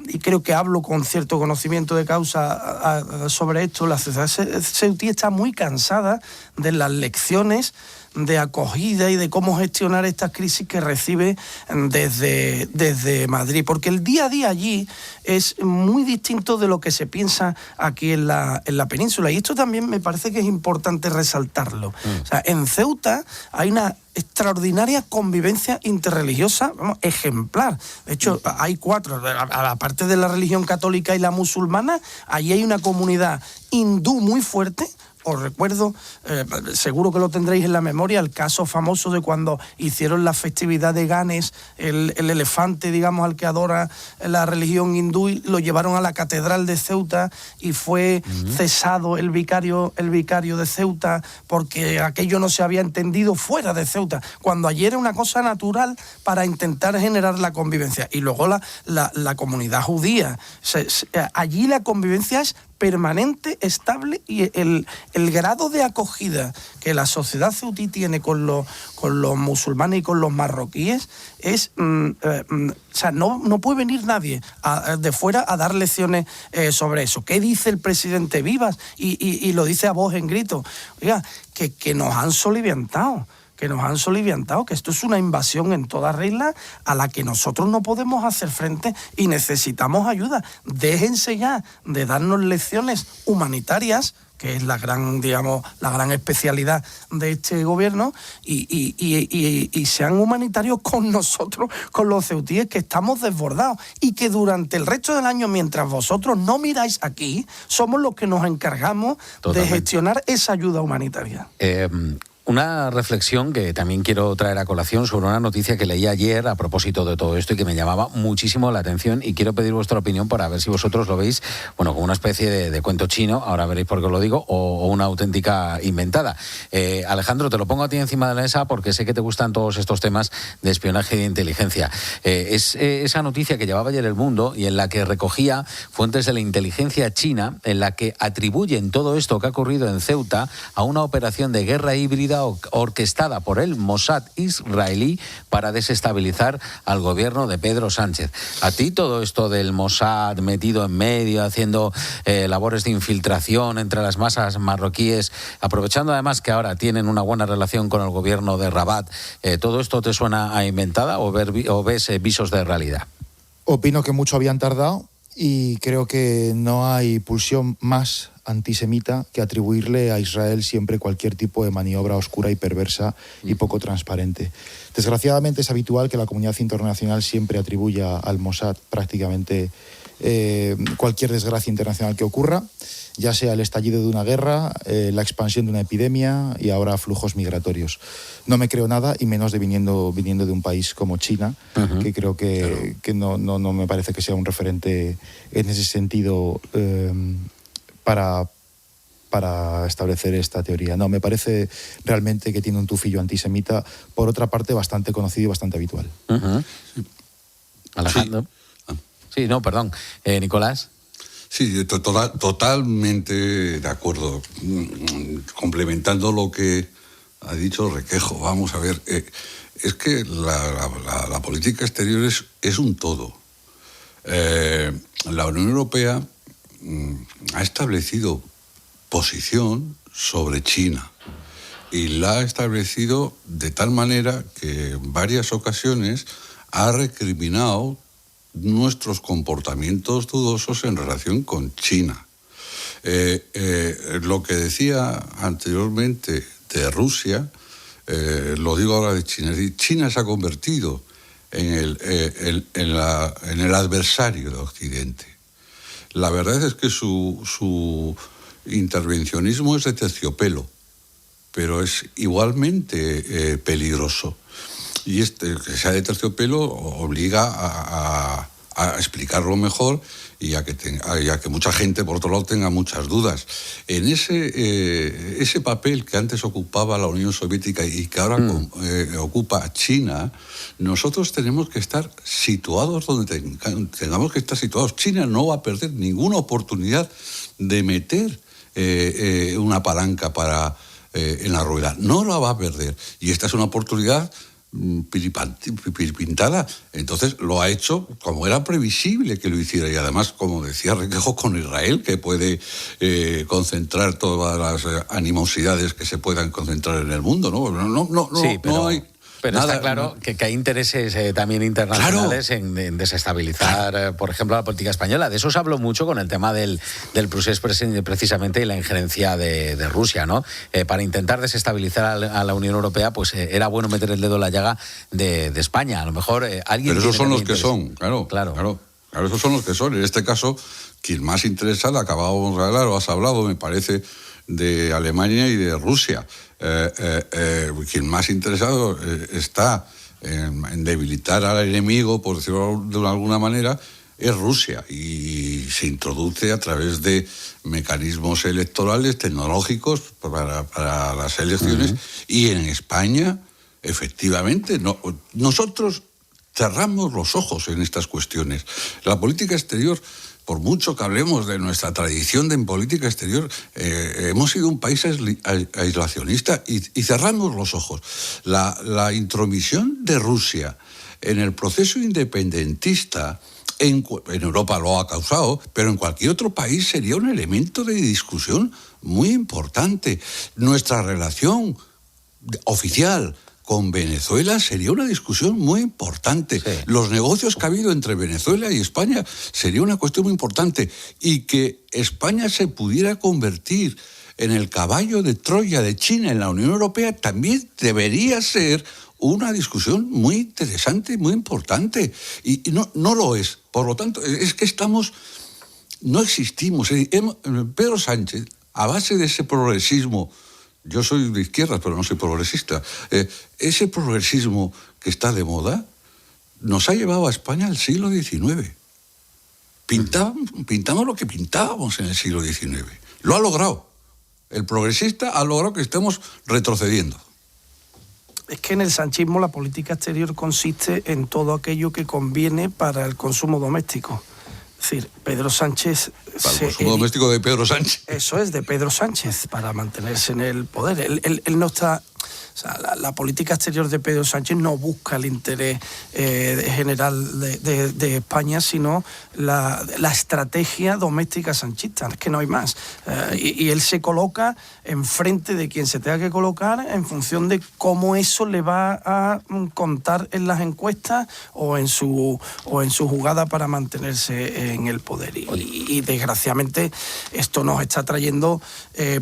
Speaker 17: y creo que hablo con cierto conocimiento de causa sobre esto. La sociedad ceutí está muy cansada de las lecciones de acogida y de cómo gestionar estas crisis que recibe desde Madrid, porque el día a día allí es muy distinto de lo que se piensa aquí en la península, y esto también me parece que es importante resaltarlo. O sea, en Ceuta hay una extraordinaria convivencia interreligiosa, ejemplar. De hecho, hay 4, aparte de la religión católica y la musulmana, allí hay una comunidad hindú muy fuerte. Os recuerdo, seguro que lo tendréis en la memoria, el caso famoso de cuando hicieron la festividad de Ganes, el elefante, digamos, al que adora la religión hindú, y lo llevaron a la catedral de Ceuta y fue cesado el vicario de Ceuta porque aquello no se había entendido fuera de Ceuta, cuando allí era una cosa natural para intentar generar la convivencia. Y luego la comunidad judía. Allí la convivencia es permanente, estable, y el grado de acogida que la sociedad ceutí tiene con los musulmanes y con los marroquíes es... o sea, no puede venir nadie de fuera a dar lecciones sobre eso. ¿Qué dice el presidente Vivas? Y lo dice a voz en grito. Oiga, que nos han soliviantado. Que esto es una invasión en toda regla a la que nosotros no podemos hacer frente y necesitamos ayuda. Déjense ya de darnos lecciones humanitarias, que es la gran especialidad de este gobierno, y sean humanitarios con nosotros, con los ceutíes, que estamos desbordados, y que durante el resto del año, mientras vosotros no miráis aquí, somos los que nos encargamos de gestionar esa ayuda humanitaria.
Speaker 3: Una reflexión que también quiero traer a colación sobre una noticia que leí ayer a propósito de todo esto y que me llamaba muchísimo la atención, y quiero pedir vuestra opinión para ver si vosotros lo veis, bueno, como una especie de cuento chino, ahora veréis por qué os lo digo, o una auténtica inventada. Alejandro, te lo pongo a ti encima de la mesa porque sé que te gustan todos estos temas de espionaje y de inteligencia. Es esa noticia que llevaba ayer El Mundo y en la que recogía fuentes de la inteligencia china, en la que atribuyen todo esto que ha ocurrido en Ceuta a una operación de guerra híbrida orquestada por el Mossad israelí para desestabilizar al gobierno de Pedro Sánchez. ¿A ti todo esto del Mossad metido en medio, haciendo labores de infiltración entre las masas marroquíes, aprovechando además que ahora tienen una buena relación con el gobierno de Rabat, todo esto te suena a inventada o ves visos de realidad?
Speaker 18: Opino que mucho habían tardado y creo que no hay pulsión más antisemita que atribuirle a Israel siempre cualquier tipo de maniobra oscura y perversa y poco transparente. Desgraciadamente es habitual que la comunidad internacional siempre atribuya al Mossad prácticamente cualquier desgracia internacional que ocurra, ya sea el estallido de una guerra, la expansión de una epidemia y ahora flujos migratorios. No me creo nada, y menos viniendo de un país como China, que creo que no me parece que sea un referente en ese sentido para establecer esta teoría. No, me parece realmente que tiene un tufillo antisemita, por otra parte bastante conocido y bastante habitual.
Speaker 3: Sí. Alejandro. Sí, no, perdón. Nicolás.
Speaker 16: Sí, totalmente de acuerdo. Complementando lo que ha dicho Requejo, vamos a ver, es que la política exterior es un todo. La Unión Europea ha establecido posición sobre China y la ha establecido de tal manera que en varias ocasiones ha recriminado nuestros comportamientos dudosos en relación con China. Lo que decía anteriormente de Rusia, lo digo ahora de China. China se ha convertido en el adversario de Occidente. La verdad es que su intervencionismo es de terciopelo, pero es igualmente peligroso. Y que sea de terciopelo obliga a explicarlo mejor y a que mucha gente, por otro lado, tenga muchas dudas. En ese papel que antes ocupaba la Unión Soviética y que ahora ocupa China, nosotros tenemos que estar situados donde tengamos que estar situados. China no va a perder ninguna oportunidad de meter una palanca en la rueda. No la va a perder. Y esta es una oportunidad pintada. Entonces lo ha hecho como era previsible que lo hiciera, y además, como decía Requejo, con Israel, que puede concentrar todas las animosidades que se puedan concentrar en el mundo, no hay.
Speaker 3: Pero nada, está claro que hay intereses también internacionales en desestabilizar, por ejemplo, la política española. De eso se habló mucho con el tema del procés precisamente y la injerencia de Rusia, ¿no? Para intentar desestabilizar a la Unión Europea, pues era bueno meter el dedo en la llaga de España. A lo mejor alguien...
Speaker 16: Pero esos son los que son, claro, esos son los que son. En este caso, quien más interesado, acabábamos de hablar, o has hablado, me parece, de Alemania y de Rusia. Quien más interesado está en debilitar al enemigo, por decirlo de alguna manera, es Rusia, y se introduce a través de mecanismos electorales tecnológicos para las elecciones. Y en España, efectivamente, nosotros cerramos los ojos en estas cuestiones. La política exterior, por mucho que hablemos de nuestra tradición en política exterior, hemos sido un país aislacionista y cerramos los ojos. La intromisión de Rusia en el proceso independentista en Europa lo ha causado, pero en cualquier otro país sería un elemento de discusión muy importante. Nuestra relación oficial con Venezuela sería una discusión muy importante. Sí. Los negocios que ha habido entre Venezuela y España sería una cuestión muy importante. Y que España se pudiera convertir en el caballo de Troya de China en la Unión Europea también debería ser una discusión muy interesante y muy importante. Y no lo es. Por lo tanto, es que no existimos. Pedro Sánchez, a base de ese progresismo Yo soy de izquierdas, pero no soy progresista. Ese progresismo que está de moda nos ha llevado a España al siglo XIX. Pintamos lo que pintábamos en el siglo XIX. Lo ha logrado. El progresista ha logrado que estemos retrocediendo.
Speaker 17: Es que en el sanchismo la política exterior consiste en todo aquello que conviene para el consumo doméstico. Es decir, Pedro Sánchez...
Speaker 16: Para el consumo doméstico de Pedro Sánchez.
Speaker 17: Eso es, de Pedro Sánchez, para mantenerse en el poder. Él no está... O sea, la política exterior de Pedro Sánchez no busca el interés general de España, sino la estrategia doméstica sanchista, es que no hay más. Y él se coloca enfrente de quien se tenga que colocar en función de cómo eso le va a contar en las encuestas o en su jugada para mantenerse en el poder. Y desgraciadamente esto nos está trayendo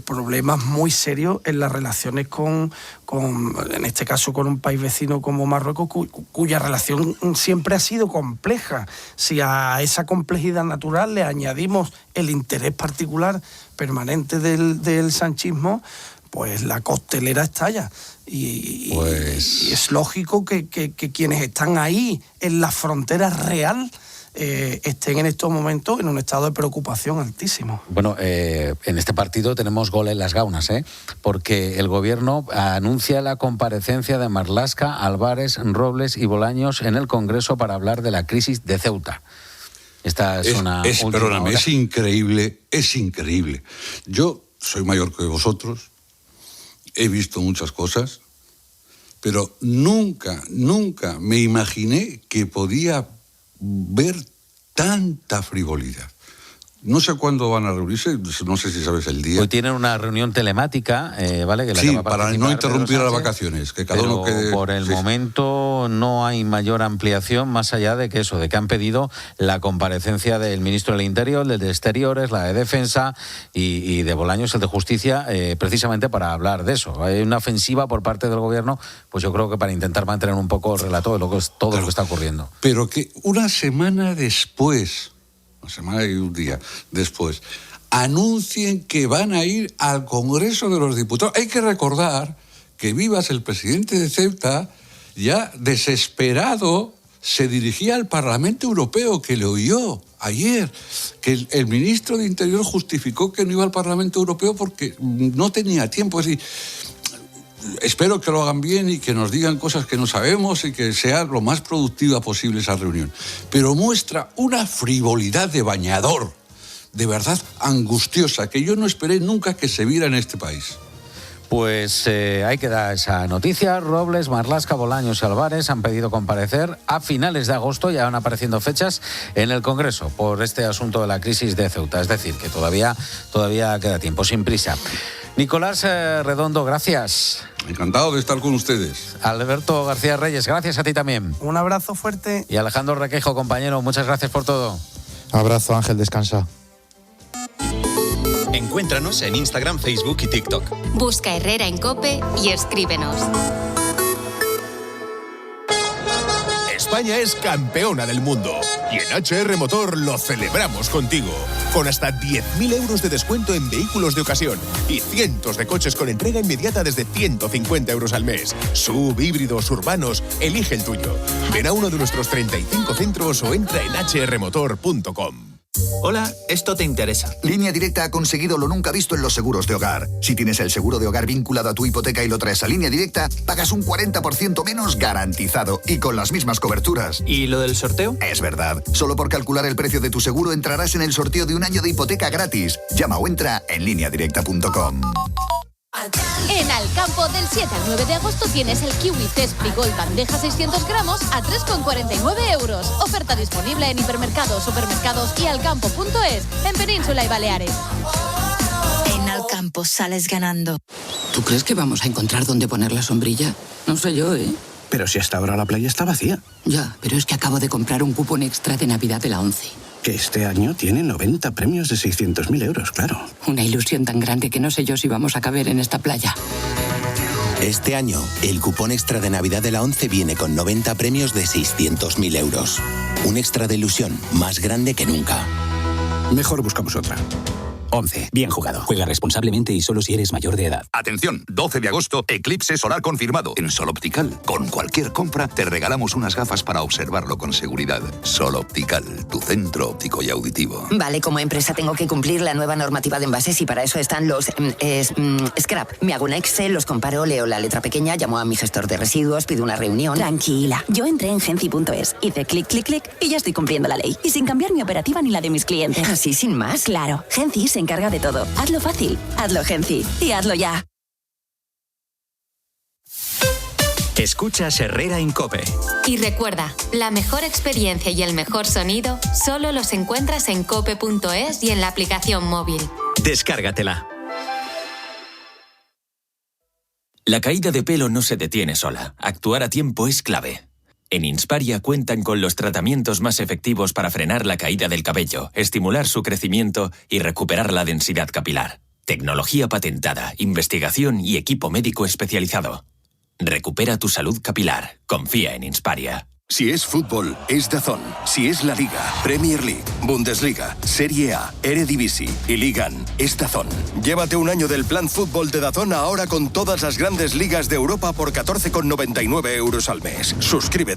Speaker 17: problemas muy serios en las relaciones con en este caso con un país vecino como Marruecos, cuya relación siempre ha sido compleja. Si a esa complejidad natural le añadimos el interés particular permanente del sanchismo, pues la costelera estalla. Y es lógico que quienes están ahí en la frontera real estén en estos momentos en un estado de preocupación altísimo.
Speaker 3: Bueno, en este partido tenemos gol en las gaunas, porque el gobierno anuncia la comparecencia de Marlaska, Álvarez, Robles y Bolaños en el Congreso para hablar de la crisis de Ceuta. Esta es una...
Speaker 16: Perdóname, es increíble. Yo soy mayor que vosotros, he visto muchas cosas, pero nunca me imaginé que podía ver tanta frivolidad. No sé cuándo van a reunirse, no sé si sabes el día.
Speaker 3: Hoy tienen una reunión telemática, ¿vale? Que
Speaker 16: sí, para no interrumpir las vacaciones, que cada uno quede...
Speaker 3: Por el momento no hay mayor ampliación, más allá de que eso, de que han pedido la comparecencia del ministro del Interior, del de Exteriores, la de Defensa y de Bolaños, el de Justicia, precisamente para hablar de eso. Hay una ofensiva por parte del gobierno, pues yo creo que para intentar mantener un poco el relato de lo que es todo lo que está ocurriendo.
Speaker 16: Pero que una semana y un día después, anuncien que van a ir al Congreso de los Diputados. Hay que recordar que Vivas, el presidente de Ceuta, ya desesperado, se dirigía al Parlamento Europeo, que le oyó ayer, que el ministro de Interior justificó que no iba al Parlamento Europeo porque no tenía tiempo. Es decir, espero que lo hagan bien y que nos digan cosas que no sabemos y que sea lo más productiva posible esa reunión. Pero muestra una frivolidad de bañador, de verdad angustiosa, que yo no esperé nunca que se viera en este país.
Speaker 3: Pues ahí queda esa noticia. Robles, Marlaska, Bolaños y Álvarez han pedido comparecer a finales de agosto. Ya van apareciendo fechas en el Congreso por este asunto de la crisis de Ceuta. Es decir, que todavía queda tiempo, sin prisa. Nicolás Redondo, gracias.
Speaker 16: Encantado de estar con ustedes.
Speaker 3: Alberto García Reyes, gracias a ti también.
Speaker 17: Un abrazo fuerte.
Speaker 3: Y Alejandro Requeijo, compañero, muchas gracias por todo.
Speaker 18: Abrazo, Ángel, descansa.
Speaker 1: Encuéntranos en Instagram, Facebook y TikTok.
Speaker 7: Busca Herrera en COPE y escríbenos.
Speaker 10: España es campeona del mundo y en HR Motor lo celebramos contigo. Con hasta 10.000 euros de descuento en vehículos de ocasión y cientos de coches con entrega inmediata desde 150 euros al mes. SUV, híbridos, urbanos, elige el tuyo. Ven a uno de nuestros 35 centros o entra en hrmotor.com.
Speaker 11: Hola, esto te interesa. Línea Directa ha conseguido lo nunca visto en los seguros de hogar. Si tienes el seguro de hogar vinculado a tu hipoteca y lo traes a Línea Directa, pagas un 40% menos garantizado y con las mismas coberturas.
Speaker 6: ¿Y lo del sorteo?
Speaker 11: Es verdad. Solo por calcular el precio de tu seguro entrarás en el sorteo de un año de hipoteca gratis. Llama o entra en lineadirecta.com.
Speaker 12: En Alcampo, del 7 al 9 de agosto tienes el Kiwi Zespri Gold bandeja 600 gramos a 3,49 euros. Oferta disponible en hipermercados, supermercados y alcampo.es en Península y Baleares.
Speaker 13: En Alcampo sales ganando.
Speaker 14: ¿Tú crees que vamos a encontrar dónde poner la sombrilla? No sé yo, ¿eh?
Speaker 19: Pero si hasta ahora la playa está vacía.
Speaker 14: Ya, pero es que acabo de comprar un cupón extra de Navidad de la 11.
Speaker 19: Que este año tiene 90 premios de 600.000 euros, claro.
Speaker 14: Una ilusión tan grande que no sé yo si vamos a caber en esta playa.
Speaker 20: Este año, el cupón extra de Navidad de la 11 viene con 90 premios de 600.000 euros. Un extra de ilusión más grande que nunca.
Speaker 19: Mejor buscamos otra.
Speaker 6: 11. Bien jugado. Juega responsablemente y solo si eres mayor de edad.
Speaker 8: Atención, 12 de agosto, eclipse solar confirmado. En Sol Optical, con cualquier compra, te regalamos unas gafas para observarlo con seguridad. Sol Optical, tu centro óptico y auditivo.
Speaker 21: Vale, como empresa tengo que cumplir la nueva normativa de envases y para eso están los scrap. Me hago un Excel, los comparo, leo la letra pequeña, llamo a mi gestor de residuos, pido una reunión.
Speaker 22: Tranquila, yo entré en Genci.es, hice clic, clic, clic y ya estoy cumpliendo la ley. Y sin cambiar mi operativa ni la de mis clientes.
Speaker 21: ¿Así sin más?
Speaker 22: Claro, Genci se encarga de todo. Hazlo fácil, hazlo Genci y hazlo ya.
Speaker 27: Escuchas Herrera en COPE.
Speaker 7: Y recuerda, la mejor experiencia y el mejor sonido solo los encuentras en cope.es y en la aplicación móvil.
Speaker 27: Descárgatela.
Speaker 23: La caída de pelo no se detiene sola. Actuar a tiempo es clave. En Insparia cuentan con los tratamientos más efectivos para frenar la caída del cabello, estimular su crecimiento y recuperar la densidad capilar. Tecnología patentada, investigación y equipo médico especializado. Recupera tu salud capilar. Confía en Insparia.
Speaker 24: Si es fútbol, es DAZN. Si es la Liga, Premier League, Bundesliga, Serie A, Eredivisie y Ligan, es DAZN. Llévate un año del plan fútbol de DAZN ahora con todas las grandes ligas de Europa por 14,99 € al mes. Suscríbete.